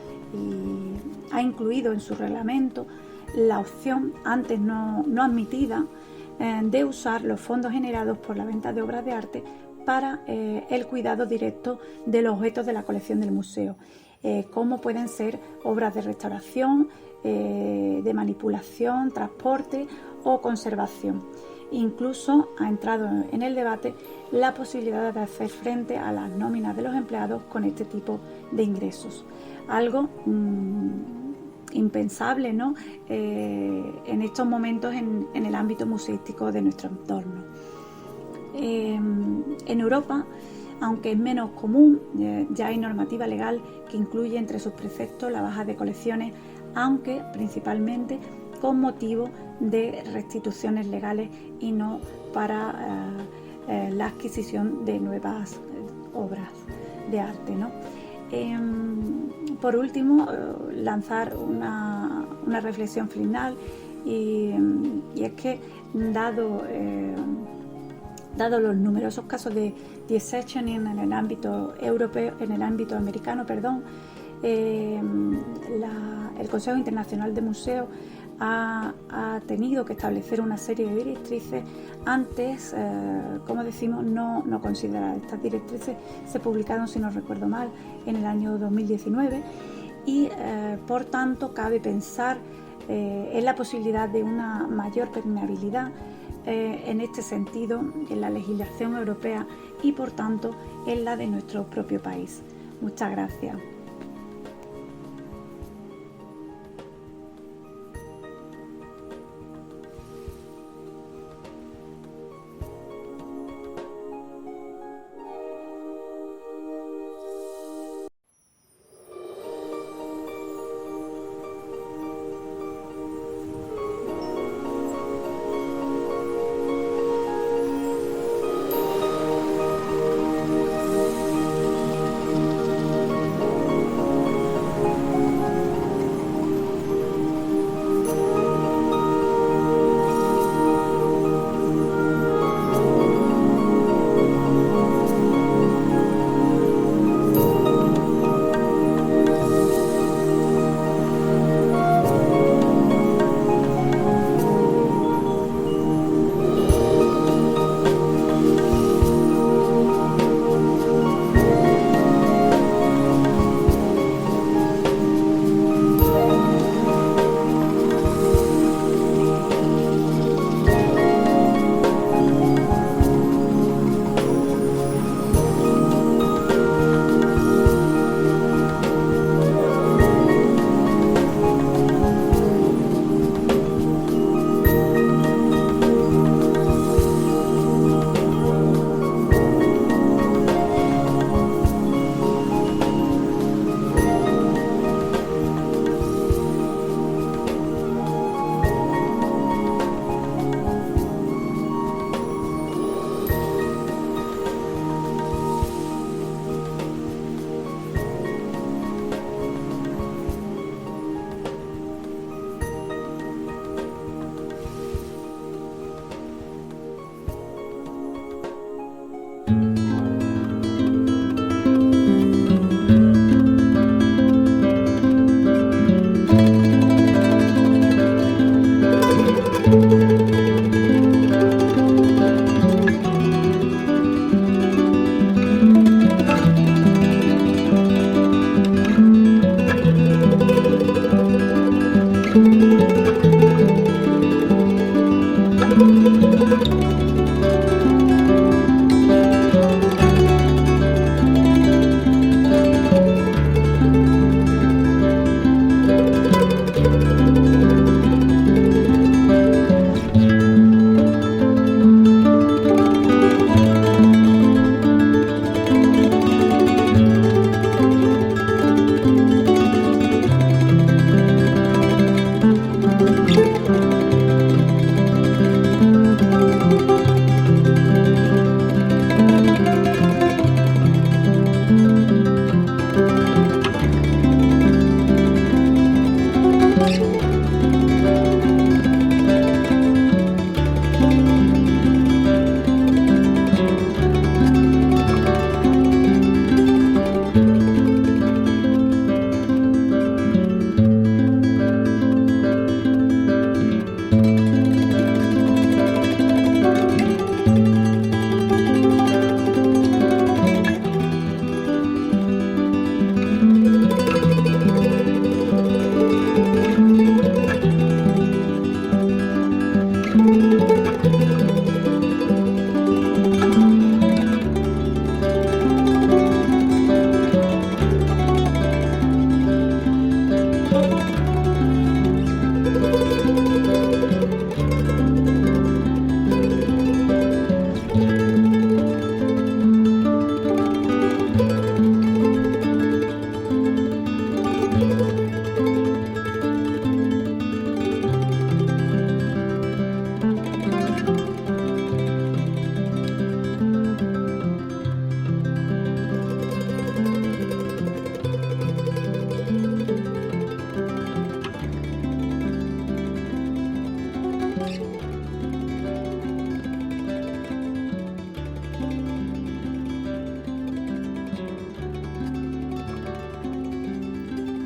ha incluido en su reglamento la opción, antes no admitida, de usar los fondos generados por la venta de obras de arte para el cuidado directo de los objetos de la colección del museo, como pueden ser obras de restauración, de manipulación, transporte o conservación. Incluso ha entrado en el debate la posibilidad de hacer frente a las nóminas de los empleados con este tipo de ingresos. Algo impensable, ¿no? En estos momentos en el ámbito museístico de nuestro entorno. En Europa, aunque es menos común, ya hay normativa legal que incluye entre sus preceptos la baja de colecciones, aunque principalmente con motivo de restituciones legales y no para la adquisición de nuevas obras de arte, ¿no? Por último, lanzar una reflexión final y es que dado los numerosos casos de deceptioning en el ámbito europeo, en el ámbito americano, el Consejo Internacional de Museos ha tenido que establecer una serie de directrices antes, como decimos, no consideradas. Estas directrices se publicaron, si no recuerdo mal, en el año 2019 y por tanto cabe pensar en la posibilidad de una mayor permeabilidad en este sentido en la legislación europea y por tanto en la de nuestro propio país. Muchas gracias.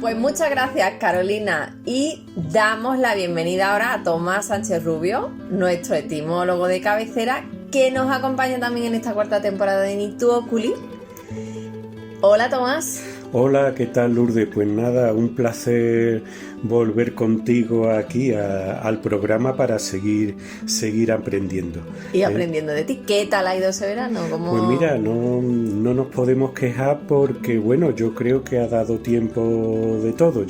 Pues muchas gracias, Carolina, y damos la bienvenida ahora a Tomás Sánchez Rubio, nuestro etimólogo de cabecera, que nos acompaña también en esta cuarta temporada de Nictu Oculi. Hola, Tomás. Hola, ¿qué tal, Lourdes? Pues nada, un placer volver contigo aquí al programa para seguir aprendiendo. Y aprendiendo de ti. ¿Qué tal ha ido ese verano? Pues mira, no nos podemos quejar porque, bueno, yo creo que ha dado tiempo de todo.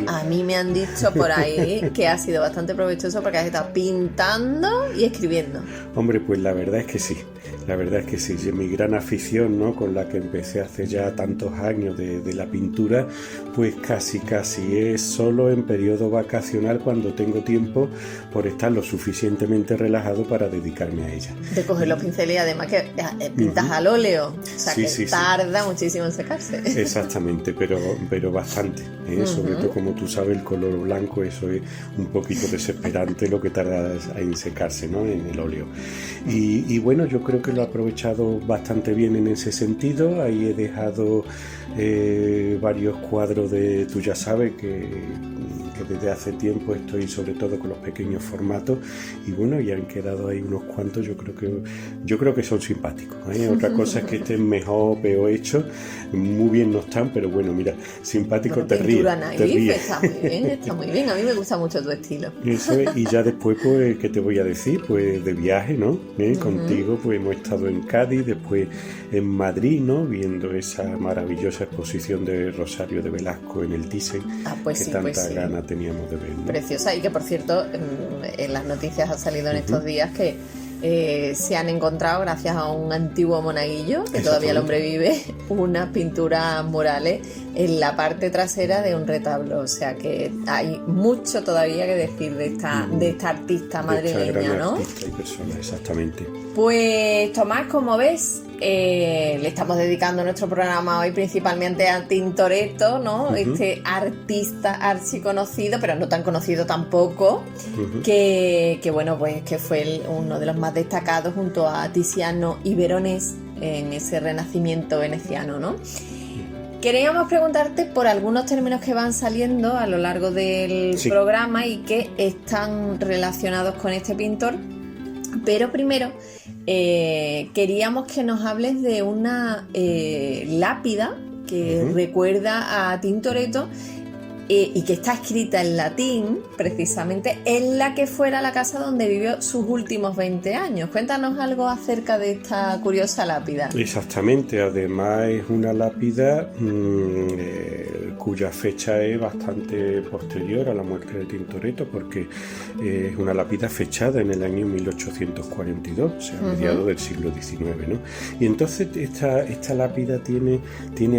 A mí me han dicho por ahí que ha sido bastante provechoso porque has estado pintando y escribiendo. Hombre, pues la verdad es que sí. La verdad es que sí, mi gran afición, ¿no?, con la que empecé hace ya tantos años de la pintura, pues casi es solo en periodo vacacional cuando tengo tiempo por estar lo suficientemente relajado para dedicarme a ella. De coger los pinceles y además que pintas al óleo, o sea que tarda muchísimo en secarse. Exactamente, pero bastante, ¿eh? Sobre todo, como tú sabes, el color blanco, eso es un poquito desesperante lo que tarda en secarse, ¿no?, en el óleo. Y bueno, yo creo que lo he aprovechado bastante bien en ese sentido. Ahí he dejado varios cuadros tú ya sabes que desde hace tiempo estoy sobre todo con los pequeños formatos y bueno, ya han quedado ahí unos cuantos. Yo creo que son simpáticos, ¿eh? Otra cosa es que estén mejor o peor hechos, muy bien no están, pero bueno, mira, simpático, te ríes. Está muy bien, a mí me gusta mucho tu estilo. Eso es, y ya después, pues, ¿qué te voy a decir? Pues de viaje, ¿no? Contigo, pues hemos estado en Cádiz, después en Madrid, ¿no?, viendo esa maravillosa exposición de Rosario de Velasco en el Thyssen, que tanta gana teníamos de ver, ¿no? Preciosa, y que por cierto en las noticias ha salido en estos días que se han encontrado, gracias a un antiguo monaguillo, que todavía el hombre vive, unas pinturas murales en la parte trasera de un retablo. O sea que hay mucho todavía que decir de esta artista madrileña, ¿no? Artista y persona, exactamente. Pues Tomás, como ves, le estamos dedicando nuestro programa hoy principalmente a Tintoretto, ¿no? Este artista archiconocido, pero no tan conocido tampoco, que bueno, pues que fue uno de los más destacados junto a Tiziano y Veronés en ese renacimiento veneciano, ¿no? Queríamos preguntarte por algunos términos que van saliendo a lo largo del programa y que están relacionados con este pintor, pero primero queríamos que nos hables de una lápida que recuerda a Tintoretto y que está escrita en latín, precisamente en la que fuera la casa donde vivió sus últimos 20 años. Cuéntanos algo acerca de esta curiosa lápida. Exactamente, además es una lápida cuya fecha es bastante posterior a la muerte de Tintoretto, porque es una lápida fechada en el año 1842, o sea, a mediados del siglo XIX, ¿no? Y entonces esta lápida tiene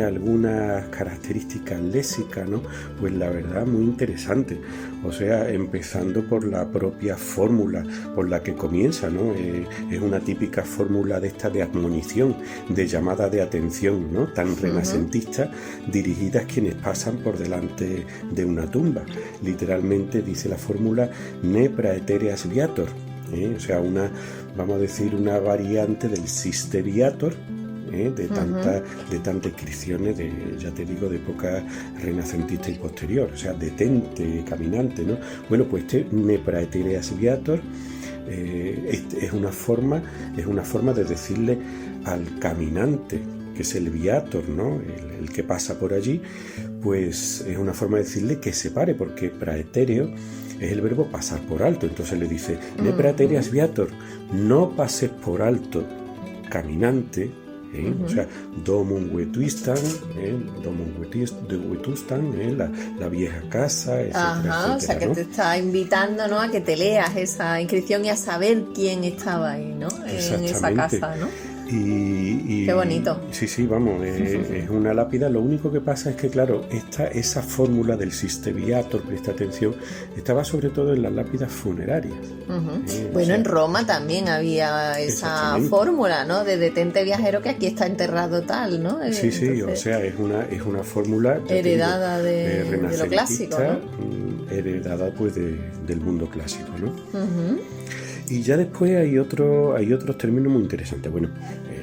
algunas características lésicas, ¿no? Pues la verdad, muy interesante. O sea, empezando por la propia fórmula por la que comienza, ¿no? Es una típica fórmula de esta de admonición, de llamada de atención, ¿no?, tan renacentista, dirigida a quienes pasan por delante de una tumba. Literalmente dice la fórmula ne praetereas viator, o sea, vamos a decir, una variante del Siste Viator, de tantas inscripciones ya te digo, de época renacentista y posterior, o sea, detente, caminante, ¿no? Bueno, pues ne praetereas viator es una forma de decirle al caminante, que es el viator, ¿no?, el que pasa por allí, pues es una forma de decirle que se pare, porque praetereo es el verbo pasar por alto. Entonces le dice ne praetereas viator, no pases por alto, caminante, o sea, domum vetustam, la vieja casa, etcétera, o sea, que, ¿no?, te está invitando, ¿no?, a que te leas esa inscripción y a saber quién estaba ahí, ¿no?, en esa casa, ¿no? Qué bonito. Sí, vamos, es una lápida. Lo único que pasa es que, claro, esa fórmula del Siste Viator, presta atención, estaba sobre todo en las lápidas funerarias. Bueno, en Roma también había esa fórmula, ¿no?, de detente viajero, que aquí está enterrado tal, ¿no? Sí, o sea, es una fórmula heredada de lo clásico, ¿no? Heredada pues del mundo clásico, ¿no? Y ya después hay otros términos muy interesantes. Bueno,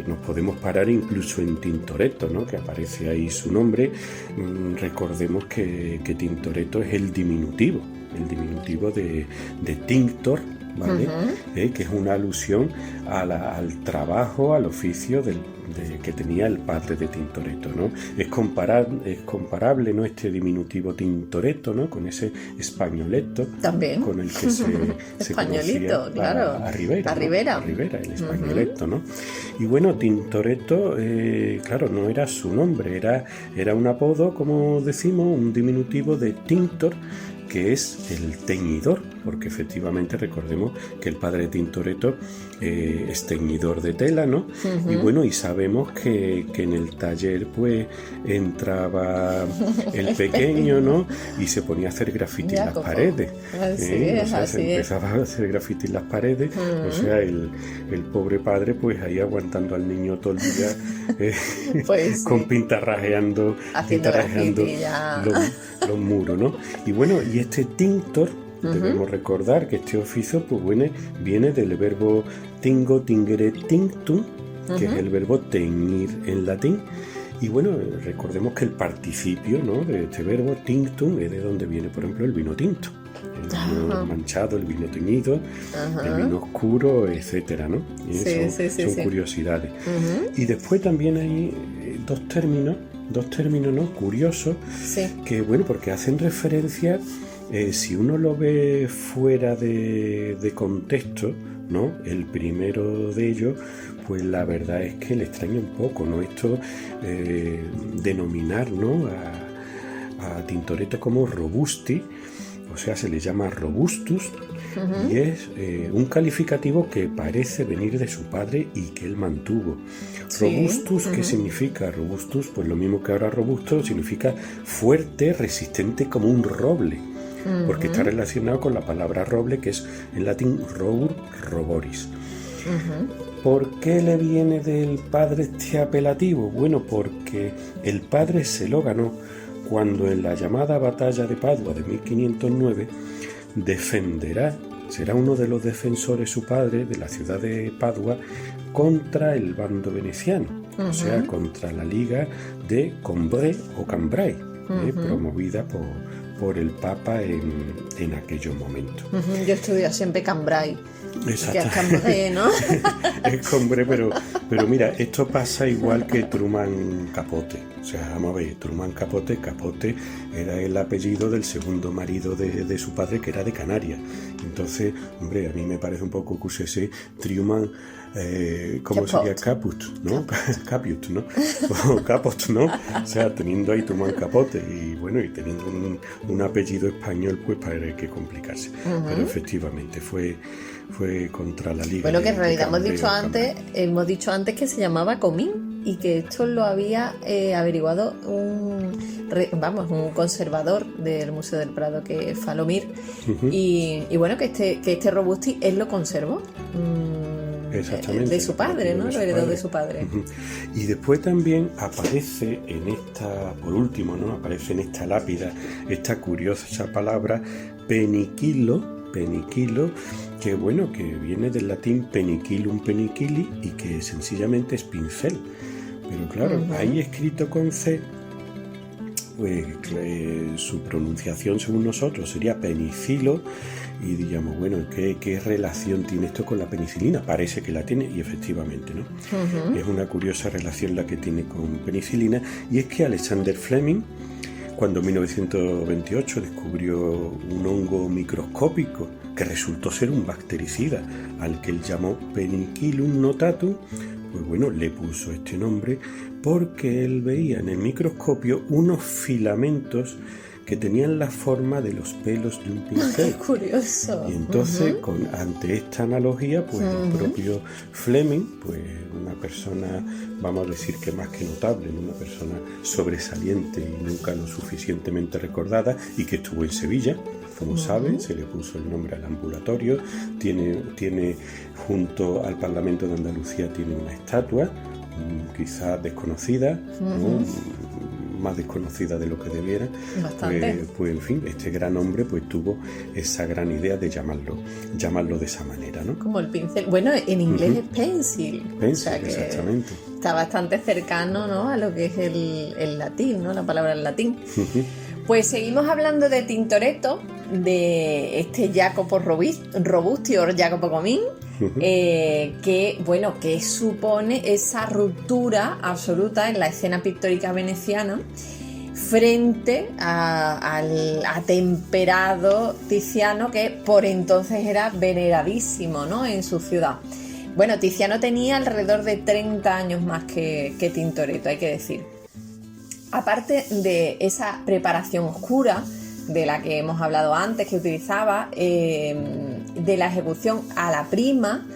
nos podemos parar incluso en Tintoretto, ¿no? Que aparece ahí su nombre. Recordemos que Tintoretto es el diminutivo de tinctor, ¿vale? Que es una alusión al trabajo, al oficio que tenía el padre de Tintoretto, ¿no? Es comparable, ¿no? Este diminutivo Tintoretto, ¿no? Con ese españoletto también con el que se españolito, conocía claro, a Rivera, a ¿no? Rivera. A Rivera, el españoletto, ¿no? Y bueno, Tintoretto, claro, no era su nombre, era un apodo, como decimos, un diminutivo de tinctor, que es el teñidor, porque efectivamente recordemos que el padre de Tintoretto es teñidor de tela, ¿no? Y bueno, y sabemos que en el taller pues entraba el pequeño, ¿no? Y se ponía a hacer grafiti en las paredes. Se empezaba a hacer grafiti en las paredes, o sea, el pobre padre pues ahí aguantando al niño todo el día pues, con pintarrajeando los muros, ¿no? Y bueno, y este tinctor, debemos recordar que este oficio pues viene del verbo tingo, tingere, tinctum, que es el verbo teñir en latín. Y bueno, recordemos que el participio, ¿no? de este verbo tinctum es de donde viene, por ejemplo, el vino tinto. El vino manchado, el vino teñido, el vino oscuro, etcétera, ¿no? Son curiosidades. Y después también hay dos términos, ¿no? Curiosos, que bueno, porque hacen referencia, si uno lo ve fuera de contexto, ¿no? El primero de ellos, pues la verdad es que le extraña un poco, ¿no? Esto denominar, ¿no? a Tintoretto como robusti, o sea, se le llama robustus, y es un calificativo que parece venir de su padre y que él mantuvo. Robustus, ¿qué significa? Robustus, pues lo mismo que ahora robusto, significa fuerte, resistente como un roble, porque está relacionado con la palabra roble, que es en latín robur, roboris. ¿Por qué le viene del padre este apelativo? Bueno, porque el padre se lo ganó cuando en la llamada batalla de Padua de 1509 será uno de los defensores su padre de la ciudad de Padua contra el bando veneciano, o sea, contra la liga de Combray o Cambrai, promovida por el Papa en aquellos momentos. Yo estudio siempre Cambrai. Exacto. Que es Cambrai, ¿no? Es Cambrai, pero mira, esto pasa igual que Truman Capote. O sea, vamos a ver, Truman Capote era el apellido del segundo marido de su padre, que era de Canarias. Entonces, hombre, a mí me parece un poco QCC, Truman, ¿cómo sería? Caput, ¿no? Caput, ¿no? O Capot, ¿no? O sea, teniendo ahí Truman Capote y bueno, y teniendo un apellido español, pues para que complicarse. Pero efectivamente fue contra la liga. Bueno, que en realidad hemos dicho antes que se llamaba Comín y que esto lo había averiguado un conservador del Museo del Prado, que es Falomir, y bueno, que este robusti él lo conservó. Exactamente, de su padre, ¿no? Lo heredó de su padre. Y después también aparece por último, ¿no? Aparece en esta lápida esta curiosa palabra peniquilo, que bueno, que viene del latín penicillum penicilli y que sencillamente es pincel. Pero claro, ahí escrito con C, pues su pronunciación según nosotros sería penicilo, y diríamos, bueno, ¿qué relación tiene esto con la penicilina? Parece que la tiene, y efectivamente, ¿no? Es una curiosa relación la que tiene con penicilina, y es que Alexander Fleming, cuando en 1928 descubrió un hongo microscópico que resultó ser un bactericida, al que él llamó Penicillium notatum, pues bueno, le puso este nombre porque él veía en el microscopio unos filamentos que tenían la forma de los pelos de un pincel. ¡Qué curioso! Y entonces, ante esta analogía, pues el propio Fleming, pues una persona, vamos a decir que más que notable, una persona sobresaliente y nunca lo suficientemente recordada, y que estuvo en Sevilla, como saben, se le puso el nombre al ambulatorio, tiene junto al Parlamento de Andalucía tiene una estatua, quizás desconocida, ¿no? más desconocida de lo que debiera. Bastante. Pues en fin, este gran hombre pues tuvo esa gran idea de llamarlo de esa manera, ¿no? Como el pincel. Bueno, en inglés es pencil. Pencil, O sea que exactamente. está bastante cercano, ¿no?, a lo que es el latín, ¿no?, la palabra en latín. Pues seguimos hablando de Tintoretto, de este Jacopo Robusti o Jacopo Comín, que supone esa ruptura absoluta en la escena pictórica veneciana frente al atemperado Tiziano, que por entonces era veneradísimo, ¿no?, en su ciudad. Bueno, Tiziano tenía alrededor de 30 años más que Tintoretto, hay que decir. Aparte de esa preparación oscura de la que hemos hablado antes, que utilizaba, de la ejecución a la prima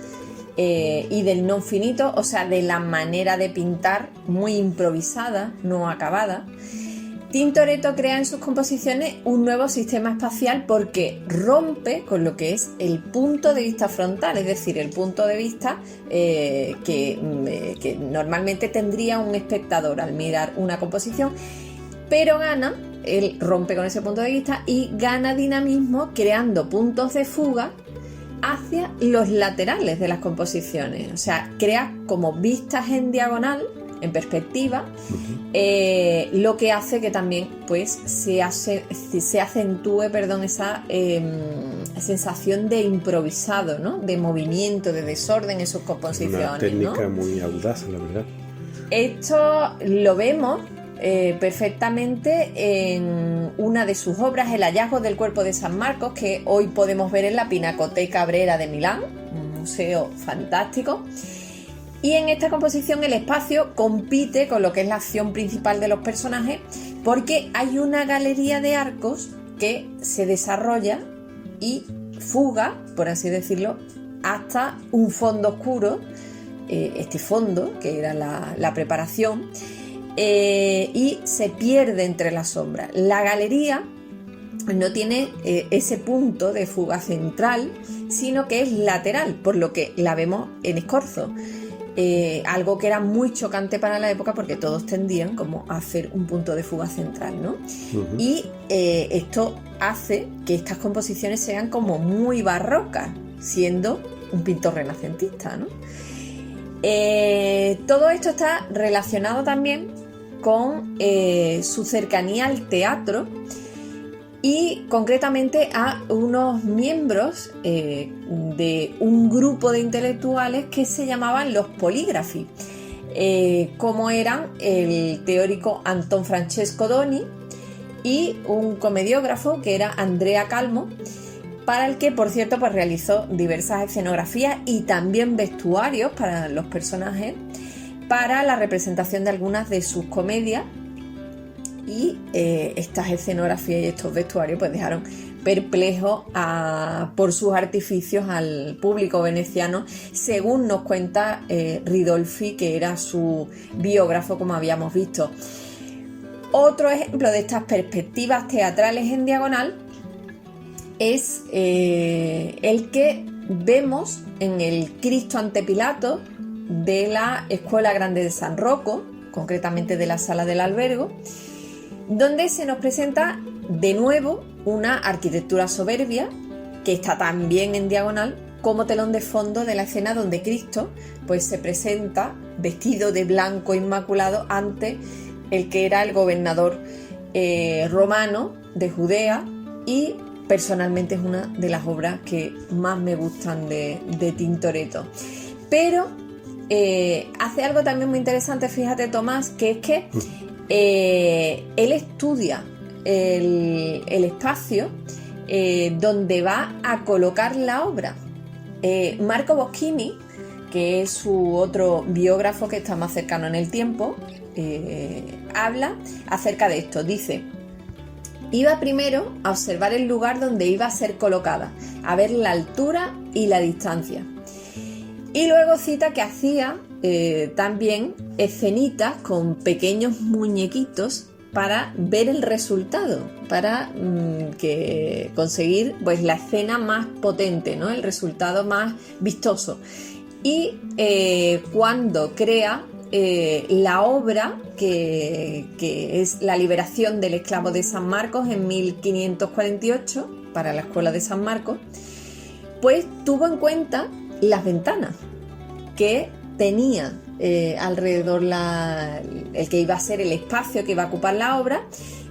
y del non finito, o sea, de la manera de pintar muy improvisada, no acabada, Tintoretto crea en sus composiciones un nuevo sistema espacial porque rompe con lo que es el punto de vista frontal, es decir, el punto de vista que normalmente tendría un espectador al mirar una composición, pero él rompe con ese punto de vista y gana dinamismo creando puntos de fuga hacia los laterales de las composiciones, o sea, crea como vistas en diagonal, en perspectiva, lo que hace que también pues se acentúe esa sensación de improvisado, ¿no?, de movimiento, de desorden en sus composiciones. Una técnica, ¿no?, muy audaz, la verdad. Esto lo vemos perfectamente en una de sus obras, El hallazgo del cuerpo de San Marcos, que hoy podemos ver en la Pinacoteca Brera de Milán, un museo fantástico. Y en esta composición el espacio compite con lo que es la acción principal de los personajes, porque hay una galería de arcos que se desarrolla y fuga, por así decirlo, hasta un fondo oscuro, este fondo que era la preparación, y se pierde entre las sombras. La galería no tiene ese punto de fuga central, sino que es lateral, por lo que la vemos en escorzo. Algo que era muy chocante para la época porque todos tendían como a hacer un punto de fuga central, ¿no? Y esto hace que estas composiciones sean como muy barrocas, siendo un pintor renacentista, ¿no? Todo esto está relacionado también con su cercanía al teatro y concretamente a unos miembros de un grupo de intelectuales que se llamaban los polígrafi, como eran el teórico Anton Francesco Doni y un comediógrafo que era Andrea Calmo, para el que, por cierto, pues realizó diversas escenografías y también vestuarios para los personajes para la representación de algunas de sus comedias. Y estas escenografías y estos vestuarios pues dejaron perplejo por sus artificios al público veneciano, según nos cuenta Ridolfi, que era su biógrafo, como habíamos visto. Otro ejemplo de estas perspectivas teatrales en diagonal es el que vemos en el Cristo ante Pilato de la Escuela Grande de San Rocco, concretamente de la Sala del Albergo, donde se nos presenta de nuevo una arquitectura soberbia que está también en diagonal como telón de fondo de la escena donde Cristo pues se presenta vestido de blanco inmaculado ante el que era el gobernador romano de Judea, y personalmente es una de las obras que más me gustan de Tintoretto. Pero hace algo también muy interesante, fíjate, Tomás, que es que él estudia el espacio donde va a colocar la obra. Marco Boschini, que es su otro biógrafo que está más cercano en el tiempo, habla acerca de esto. Dice: iba primero a observar el lugar donde iba a ser colocada, a ver la altura y la distancia. Y luego cita que hacía también escenitas con pequeños muñequitos para ver el resultado, para conseguir pues la escena más potente, ¿no?, el resultado más vistoso. Y cuando crea la obra que es la liberación del esclavo de San Marcos en 1548 para la escuela de San Marcos, pues tuvo en cuenta las ventanas que tenía alrededor el que iba a ser el espacio que iba a ocupar la obra,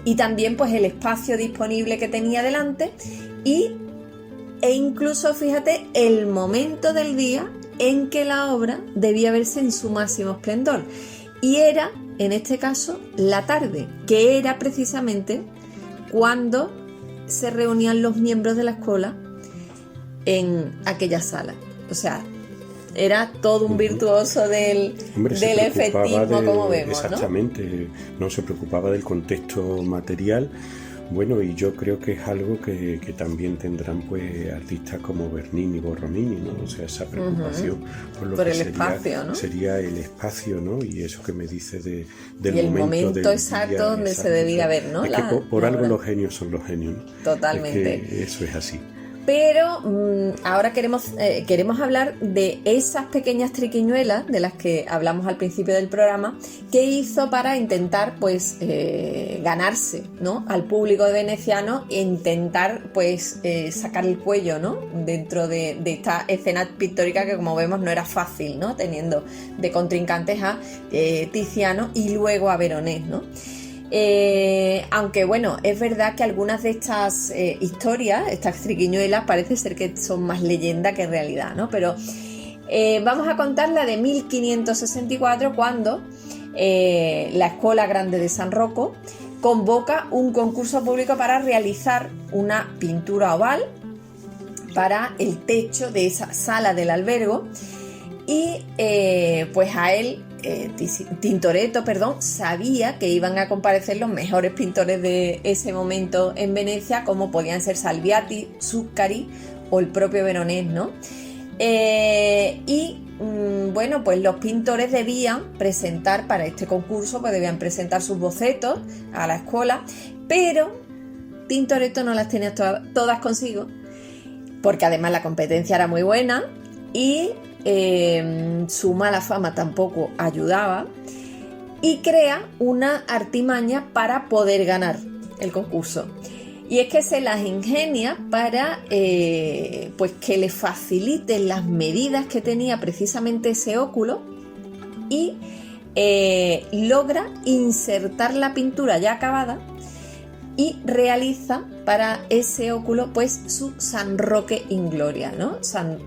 y también pues el espacio disponible que tenía delante, e incluso, fíjate, el momento del día en que la obra debía verse en su máximo esplendor, y era, en este caso, la tarde, que era precisamente cuando se reunían los miembros de la escuela en aquella sala. O sea, era todo un virtuoso del efectismo, como vemos, ¿no? Exactamente, no se preocupaba del contexto material. Bueno, y yo creo que es algo que también tendrán pues artistas como Bernini y Borromini, ¿no? O sea, esa preocupación por lo por que el espacio, ¿no? sería el espacio, ¿no? Y eso que me dice del y el momento exacto día, donde se debía ver, ¿no? Es que por algo los genios son los genios, ¿no? Totalmente. Es que eso es así. Pero ahora queremos hablar de esas pequeñas triquiñuelas de las que hablamos al principio del programa, que hizo para intentar pues ganarse, ¿no?, al público veneciano, e intentar pues sacar el cuello, ¿no?, dentro de esta escena pictórica que, como vemos, no era fácil, ¿no?, teniendo de contrincantes a Tiziano y luego a Veronés, ¿no? Aunque bueno, es verdad que algunas de estas historias, estas triquiñuelas, parece ser que son más leyenda que realidad, ¿no? Pero vamos a contar la de 1564, cuando la Escuela Grande de San Rocco convoca un concurso público para realizar una pintura oval para el techo de esa sala del albergo, y pues a él Tintoretto, sabía que iban a comparecer los mejores pintores de ese momento en Venecia, como podían ser Salviati, Zuccari o el propio Veronés, ¿no? Bueno, pues los pintores debían presentar para este concurso, pues debían presentar sus bocetos a la escuela, pero Tintoretto no las tenía todas consigo, porque además la competencia era muy buena y su mala fama tampoco ayudaba, y crea una artimaña para poder ganar el concurso. Y es que se las ingenia para pues que le faciliten las medidas que tenía precisamente ese óculo, y logra insertar la pintura ya acabada y realiza para ese óculo pues su San Roque in Gloria, ¿no? San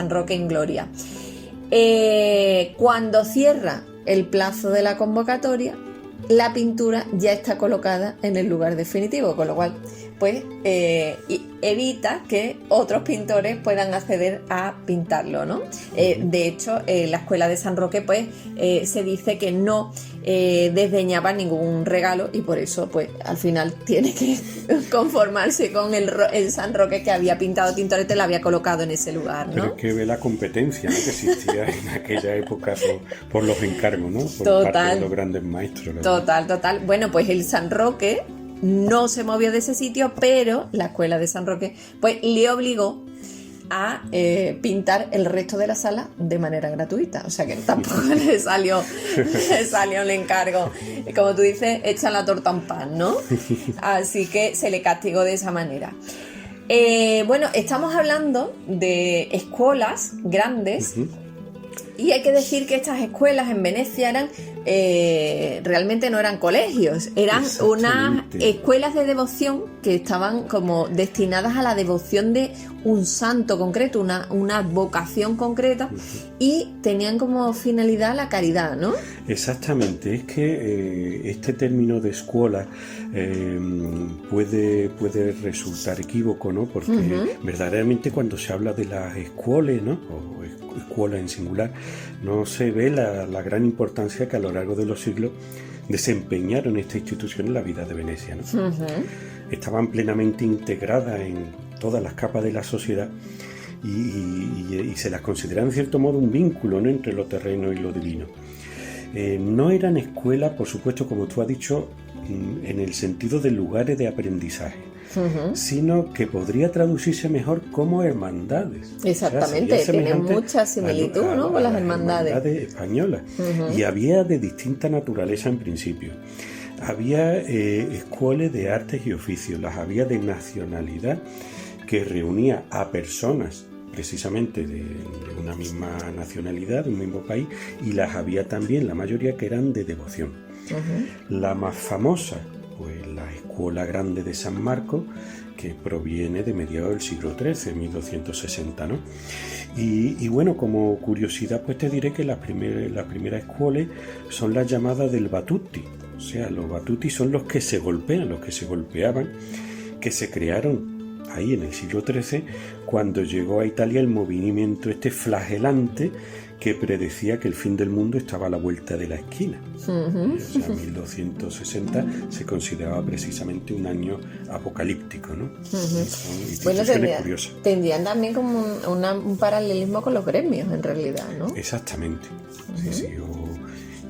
Roque in Gloria. Cuando cierra el plazo de la convocatoria, la pintura ya está colocada en el lugar definitivo, con lo cual pues evita que otros pintores puedan acceder a pintarlo, ¿no? De hecho, la Escuela de San Roque pues se dice que no desdeñaba ningún regalo, y por eso pues al final tiene que conformarse con el San Roque que había pintado Tintoretto y lo había colocado en ese lugar, ¿no? Pero es que ve la competencia, ¿no?, que existía en aquella época por los encargos, ¿no? Por parte de los grandes maestros. Total. Bueno, pues el San Roque no se movió de ese sitio, pero la Escuela de San Roque pues le obligó a pintar el resto de la sala de manera gratuita, o sea que tampoco le salió el encargo, como tú dices, echa la torta en pan, ¿no? Así que se le castigó de esa manera. Bueno, estamos hablando de escuelas grandes, y hay que decir que estas escuelas en Venecia eran realmente no eran colegios, eran unas escuelas de devoción que estaban como destinadas a la devoción de un santo concreto, una vocación concreta, y tenían como finalidad la caridad, ¿no? Exactamente, es que este término de escuela puede resultar equívoco, ¿no? Porque verdaderamente cuando se habla de las escuelas, ¿no?, o escuela en singular, no se ve la gran importancia que a lo largo de los siglos desempeñaron esta institución en la vida de Venecia, ¿no? Estaban plenamente integradas en todas las capas de la sociedad y se las considera en cierto modo un vínculo, ¿no?, entre lo terreno y lo divino. No eran escuelas, por supuesto, como tú has dicho, en el sentido de lugares de aprendizaje, sino que podría traducirse mejor como hermandades. Exactamente, O sea, tiene mucha similitud, ¿no?, con las hermandades españolas. Y había de distinta naturaleza en principio. Había escuelas de artes y oficios, las había de nacionalidad, que reunía a personas precisamente de una misma nacionalidad, de un mismo país, y las había también, la mayoría, que eran de devoción. La más famosa, pues la Escuela Grande de San Marcos, que proviene de mediados del siglo XIII, 1260, ¿no? Y bueno, como curiosidad, pues te diré que las primeras escuelas son las llamadas del Batutti. O sea, los Batutti son los que se golpean, los que se golpeaban, que se crearon ahí en el siglo XIII, cuando llegó a Italia el movimiento flagelante que predecía que el fin del mundo estaba a la vuelta de la esquina. O sea, 1260 se consideraba precisamente un año apocalíptico, ¿no? Son instituciones curiosas. Tendrían también como un paralelismo con los gremios, en realidad, ¿no? Exactamente. Sí, o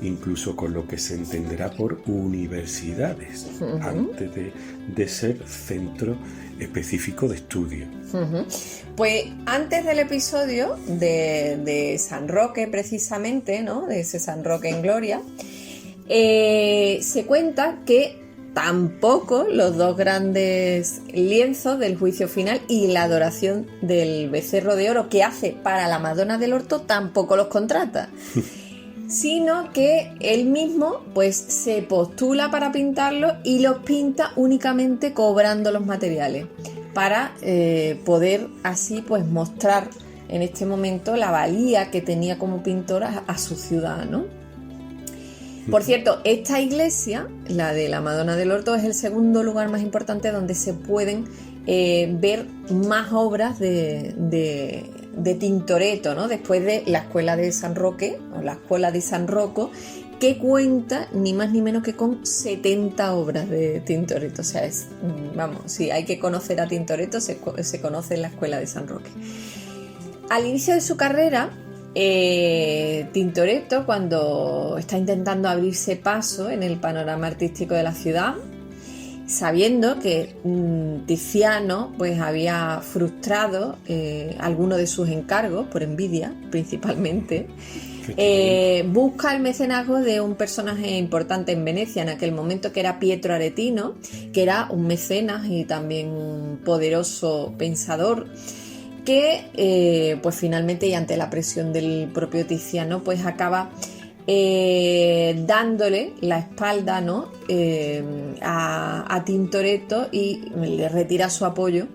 incluso con lo que se entenderá por universidades, antes de ser centro específico de estudio. Pues antes del episodio de San Roque, precisamente, ¿no?, de ese San Roque en gloria, se cuenta que tampoco los dos grandes lienzos del juicio final y la adoración del becerro de oro que hace para la Madonna del Orto tampoco los contrata. Sino que él mismo pues se postula para pintarlos y los pinta únicamente cobrando los materiales para poder así pues mostrar en este momento la valía que tenía como pintor a su ciudad, ¿no? Por cierto, esta iglesia, la de la Madonna del Orto, es el segundo lugar más importante donde se pueden ver más obras de Tintoretto, ¿no?, después de la Escuela de San Roque o la Escuela de San Rocco, que cuenta ni más ni menos que con 70 obras de Tintoretto. O sea, si hay que conocer a Tintoretto, se conoce en la Escuela de San Roque. Al inicio de su carrera, Tintoretto, cuando está intentando abrirse paso en el panorama artístico de la ciudad, sabiendo que Tiziano pues había frustrado algunos de sus encargos por envidia, principalmente, busca el mecenazgo de un personaje importante en Venecia en aquel momento, que era Pietro Aretino, que era un mecenas y también un poderoso pensador, que pues finalmente, y ante la presión del propio Tiziano, pues acaba dándole la espalda, ¿no?, a Tintoretto, y le retira su apoyo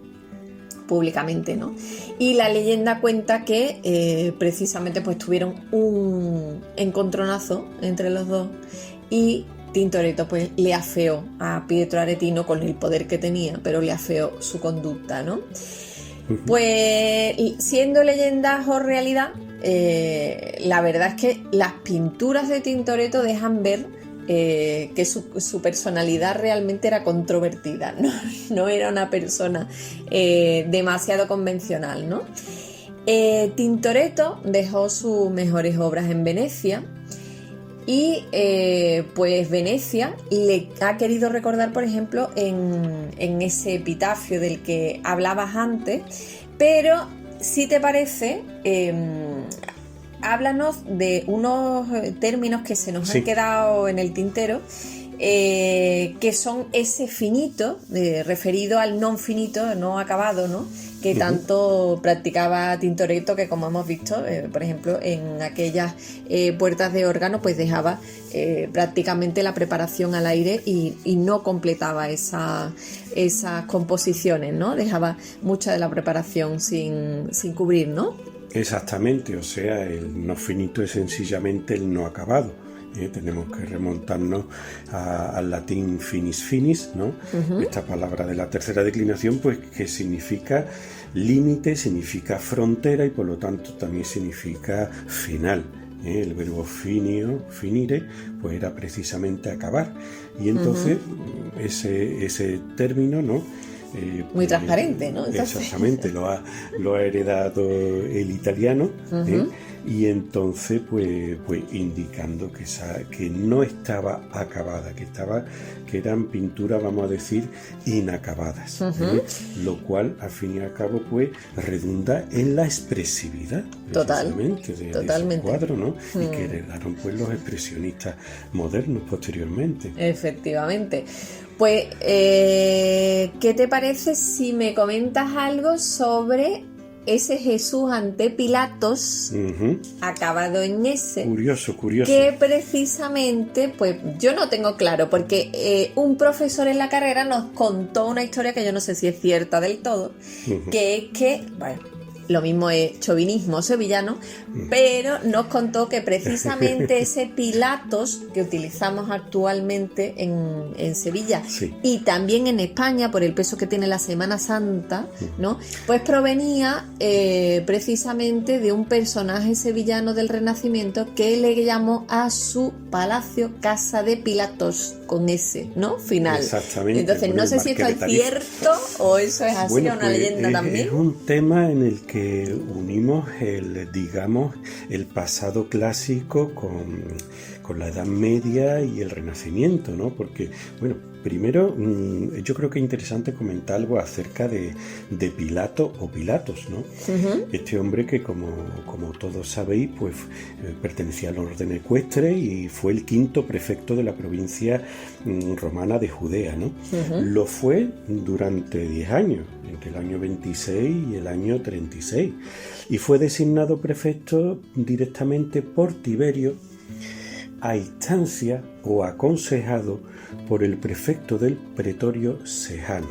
públicamente, ¿no? Y la leyenda cuenta que precisamente pues tuvieron un encontronazo entre los dos y Tintoretto pues le afeó a Pietro Aretino con el poder que tenía, pero le afeó su conducta, ¿no? Pues siendo leyendas o realidad, la verdad es que las pinturas de Tintoretto dejan ver que su personalidad realmente era controvertida, no era una persona demasiado convencional, ¿no? Tintoretto dejó sus mejores obras en Venecia y pues Venecia le ha querido recordar, por ejemplo, en ese epitafio del que hablabas antes, pero si te parece, háblanos de unos términos que se nos han quedado en el tintero, que son ese finito, referido al non finito, no acabado, ¿no?, que tanto practicaba Tintoretto, que como hemos visto, por ejemplo, en aquellas puertas de órgano, pues dejaba prácticamente la preparación al aire y no completaba esas composiciones, ¿no? Dejaba mucha de la preparación sin cubrir, ¿no? Exactamente, o sea, el no finito es sencillamente el no acabado. Tenemos que remontarnos al latín finis finis, ¿no? Esta palabra de la tercera declinación, pues que significa límite, significa frontera y por lo tanto también significa final. El verbo finio, finire, pues era precisamente acabar. Y entonces ese término, ¿no?, muy transparente, ¿no? Entonces, exactamente, lo ha heredado el italiano, y entonces pues indicando que no estaba acabada, que eran pinturas, vamos a decir, inacabadas, lo cual al fin y al cabo pues redunda en la expresividad totalmente de esos cuadros, ¿no? Y que heredaron pues los expresionistas modernos posteriormente. Efectivamente. Pues, ¿qué te parece si me comentas algo sobre ese Jesús ante Pilatos, acabado en S? Curioso. Que precisamente, pues yo no tengo claro, porque un profesor en la carrera nos contó una historia que yo no sé si es cierta del todo, que es que, bueno, lo mismo es chauvinismo sevillano, pero nos contó que precisamente ese Pilatos que utilizamos actualmente en Sevilla y también en España por el peso que tiene la Semana Santa, ¿no? Pues provenía precisamente de un personaje sevillano del Renacimiento que le llamó a su palacio Casa de Pilatos, con ese, ¿no? Final. Exactamente. Entonces no sé si esto es cierto o eso es así, una leyenda también. Es un tema en el que unimos el pasado clásico con la Edad Media y el Renacimiento, ¿no? Porque, bueno, primero yo creo que es interesante comentar algo acerca de Pilato o Pilatos, ¿no? Este hombre que, como todos sabéis, pues pertenecía al orden ecuestre y fue el quinto prefecto de la provincia romana de Judea, ¿no? Lo fue durante 10 años, entre el año 26 y el año 36, y fue designado prefecto directamente por Tiberio, a instancia o aconsejado por el prefecto del pretorio Sejano.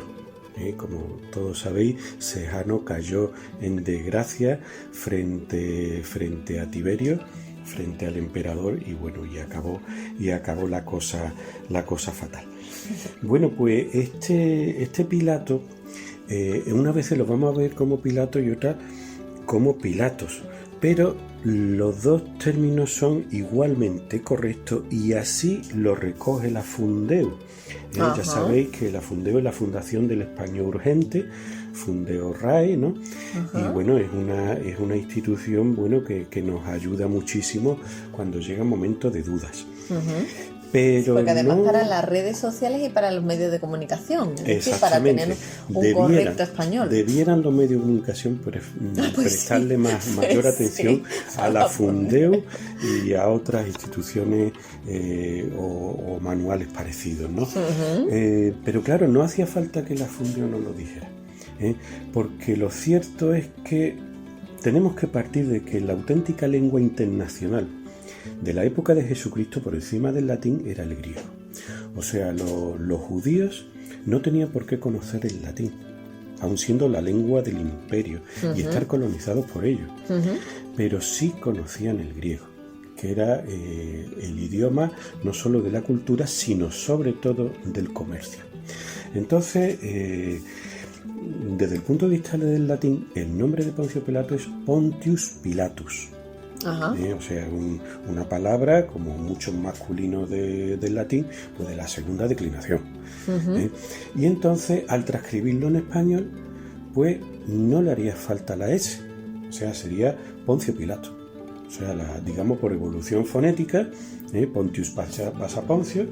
Como todos sabéis, Sejano cayó en desgracia frente a Tiberio, frente al emperador, y bueno, y acabó la cosa fatal. Bueno, pues este Pilato, unas veces lo vamos a ver como Pilato y otras como Pilatos, pero los dos términos son igualmente correctos y así lo recoge la Fundeu. Ya sabéis que la Fundeu es la Fundación del Español Urgente, Fundeo RAE, ¿no? Y bueno, es una institución, bueno, que nos ayuda muchísimo cuando llegan momentos de dudas. Pero porque además para las redes sociales y para los medios de comunicación, es decir, para tener un correcto español. Debieran los medios de comunicación prestarle mayor atención a la Fundeu y a otras instituciones o manuales parecidos, ¿no? Pero claro, no hacía falta que la Fundeu nos lo dijera, porque lo cierto es que tenemos que partir de que la auténtica lengua internacional de la época de Jesucristo por encima del latín era el griego. O sea, los judíos no tenían por qué conocer el latín, aun siendo la lengua del imperio y estar colonizados por ellos, pero sí conocían el griego, que era el idioma no solo de la cultura, sino sobre todo del comercio. Entonces, desde el punto de vista del latín, el nombre de Poncio Pilato es Pontius Pilatus. O sea, una palabra como mucho masculino del latín, pues de la segunda declinación. Y entonces, al transcribirlo en español, pues no le haría falta la S, o sea, sería Poncio Pilato. O sea, digamos por evolución fonética, Pontius pasa Poncio,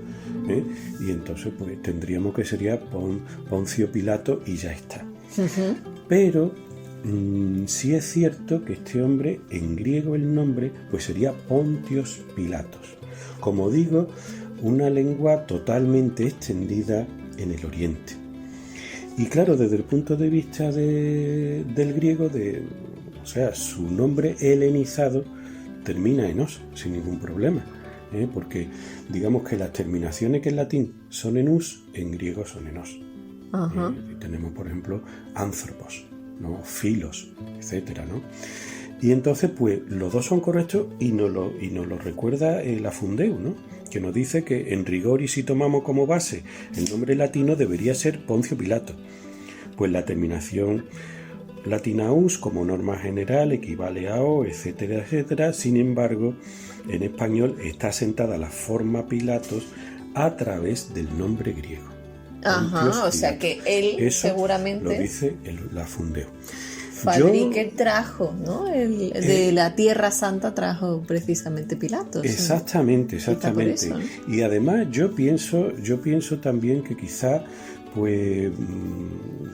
y entonces pues tendríamos que sería Poncio Pilato y ya está. Pero sí es cierto que este hombre, en griego el nombre, pues sería Pontios Pilatos. Como digo, una lengua totalmente extendida en el Oriente. Y claro, desde el punto de vista del griego, o sea, su nombre helenizado termina en os, sin ningún problema. Porque digamos que las terminaciones que en latín son en us, en griego son en os. Tenemos, por ejemplo, anthropos, ¿no? Filos, etcétera, ¿no? Y entonces, pues, los dos son correctos y nos lo recuerda la Fundeu, ¿no? Que nos dice que en rigor, y si tomamos como base el nombre latino, debería ser Poncio Pilato. Pues la terminación latina us como norma general equivale a o, etcétera, etcétera. Sin embargo, en español está asentada la forma Pilatos a través del nombre griego. Ajá, o sea que él eso seguramente lo dice la Fundeo. Fadrique trajo, ¿no? De la Tierra Santa trajo precisamente Pilatos. Exactamente. Eso, ¿no? Y además yo pienso también que quizá, pues,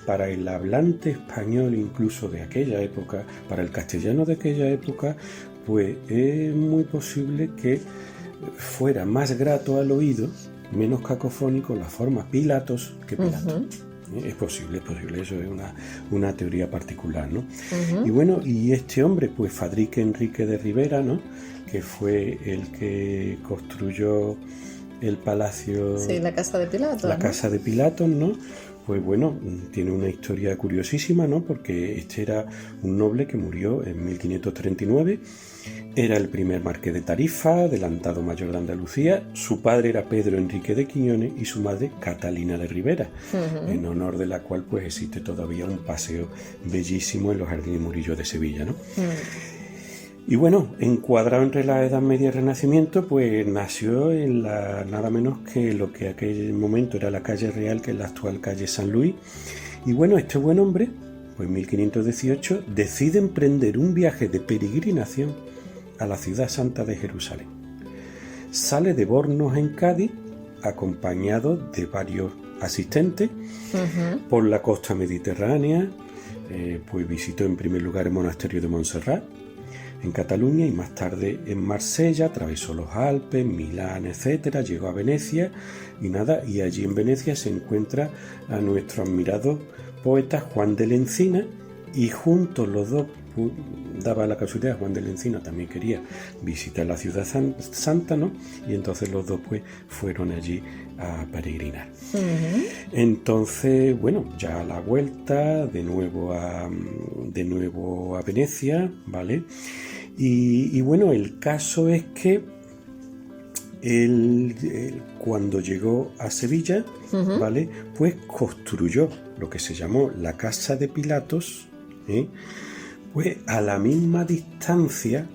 para el hablante español incluso de aquella época, para el castellano de aquella época, pues es muy posible que fuera más grato al oído, menos cacofónico, la forma Pilatos que Pilato. Es posible, eso es una teoría particular, ¿no? Y bueno, y este hombre, pues Fadrique Enrique de Rivera, ¿no? Que fue el que construyó el palacio... Sí, la casa de Pilatos. La casa de Pilatos, ¿no? Pues bueno, tiene una historia curiosísima, ¿no? Porque este era un noble que murió en 1539. Era el primer marqués de Tarifa, adelantado mayor de Andalucía. Su padre era Pedro Enrique de Quiñones y su madre Catalina de Rivera, en honor de la cual pues existe todavía un paseo bellísimo en los Jardines Murillo de Sevilla, ¿no? Y bueno, encuadrado entre la Edad Media y el Renacimiento, pues nació en nada menos que lo que en aquel momento era la calle Real, que es la actual calle San Luis. Y bueno, este buen hombre, pues en 1518, decide emprender un viaje de peregrinación a la ciudad santa de Jerusalén. Sale de Bornos en Cádiz, acompañado de varios asistentes, por la costa mediterránea, pues visitó en primer lugar el monasterio de Montserrat, en Cataluña, y más tarde en Marsella, atravesó los Alpes, Milán, etcétera, llegó a Venecia y allí en Venecia se encuentra a nuestro admirado poeta Juan de la Encina, y juntos los dos, daba la casualidad, Juan de la Encina también quería visitar la ciudad santa, ¿no? Y entonces los dos pues fueron allí a peregrinar. Entonces, bueno, ya a la vuelta, de nuevo a Venecia, ¿vale? Y bueno, el caso es que él cuando llegó a Sevilla, ¿vale? Pues construyó lo que se llamó la Casa de Pilatos, pues a la misma distancia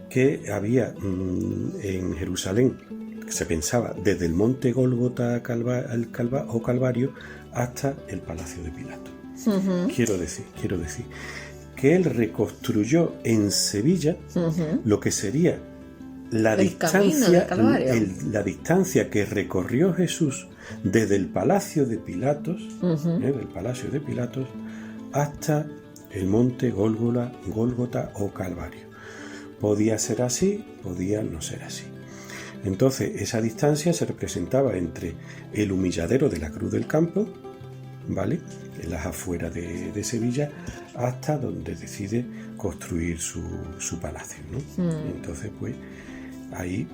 que había en Jerusalén, que se pensaba desde el monte Gólgota o Calvario hasta el Palacio de Pilato. Quiero decir que él reconstruyó en Sevilla lo que sería la distancia que recorrió Jesús desde el Palacio de Pilatos, hasta el monte Gólgota o Calvario. Podía ser así, podía no ser así. Entonces, esa distancia se representaba entre el humilladero de la Cruz del Campo, ¿vale?, en las afueras de Sevilla, hasta donde decide construir su palacio, ¿no? Entonces, pues, ahí...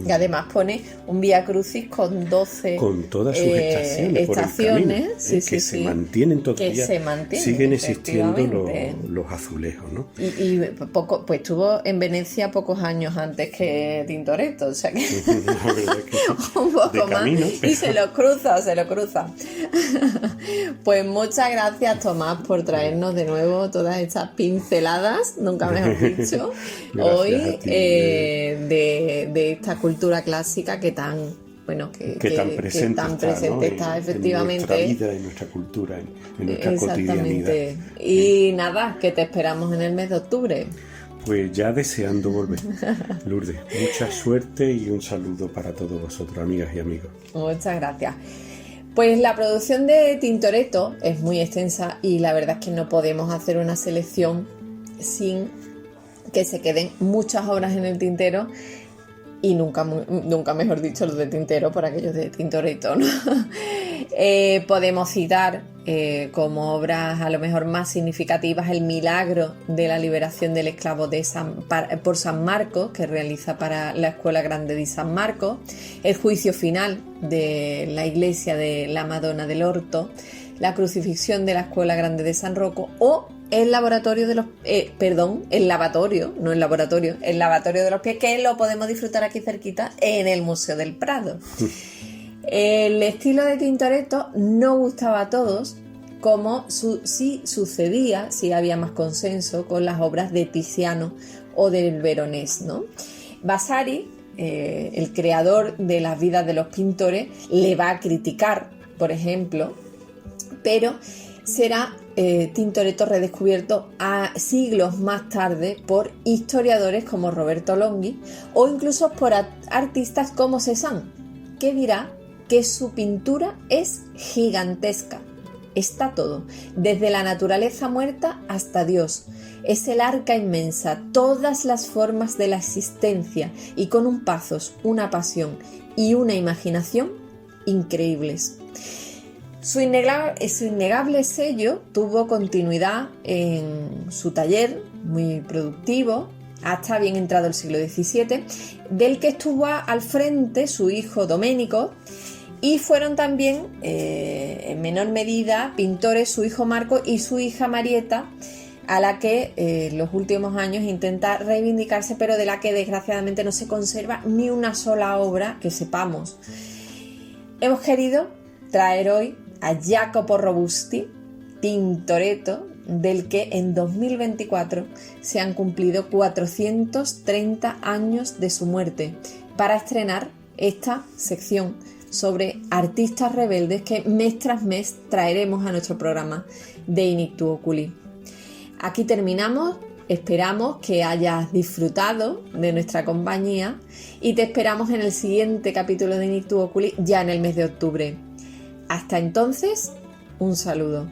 Y además pone un Vía Crucis con 12 con todas sus estaciones por el camino, que se mantienen todavía, siguen existiendo los azulejos, ¿no? Y poco, pues estuvo en Venecia pocos años antes que Tintoretto, o sea que la verdad es que un poco más camino, y se lo cruza. Pues muchas gracias, Tomás, por traernos de nuevo todas estas pinceladas, nunca mejor dicho, hoy de esta cultura clásica que tan presente está efectivamente en nuestra vida, en nuestra cultura, en nuestra cotidianidad. Y nada, que te esperamos en el mes de octubre. Pues ya deseando volver. Lourdes, mucha suerte y un saludo para todos vosotros, amigas y amigos. Muchas gracias. Pues la producción de Tintoretto es muy extensa y la verdad es que no podemos hacer una selección sin que se queden muchas obras en el tintero. Y nunca mejor dicho los de Tintero por aquellos de Tintoretto, ¿no? Podemos citar como obras a lo mejor más significativas el milagro de la liberación del esclavo por San Marcos, que realiza para la Escuela Grande di San Marcos, el juicio final de la iglesia de la Madonna del Orto, la crucifixión de la Escuela Grande de San Rocco o el lavatorio de los el lavatorio de los pies, que lo podemos disfrutar aquí cerquita en el Museo del Prado. El estilo de Tintoretto no gustaba a todos, como sí sucedía, sí había más consenso con las obras de Tiziano o del Veronés, ¿no? Vasari el creador de las vidas de los pintores le va a criticar, por ejemplo, pero será Tintoretto redescubierto a siglos más tarde por historiadores como Roberto Longhi o incluso por artistas como Cézanne, que dirá que su pintura es gigantesca. Está todo, desde la naturaleza muerta hasta Dios. Es el arca inmensa, todas las formas de la existencia y con un pathos, una pasión y una imaginación increíbles. Su innegable sello tuvo continuidad en su taller, muy productivo, hasta bien entrado el siglo XVII, del que estuvo al frente su hijo Domenico, y fueron también, en menor medida, pintores su hijo Marco y su hija Marietta, a la que en los últimos años intenta reivindicarse, pero de la que desgraciadamente no se conserva ni una sola obra que sepamos. Hemos querido traer hoy a Jacopo Robusti, Tintoretto, del que en 2024 se han cumplido 430 años de su muerte, para estrenar esta sección sobre artistas rebeldes que mes tras mes traeremos a nuestro programa de Inictu Oculi. Aquí terminamos, esperamos que hayas disfrutado de nuestra compañía y te esperamos en el siguiente capítulo de Inictu Oculi ya en el mes de octubre. Hasta entonces, un saludo.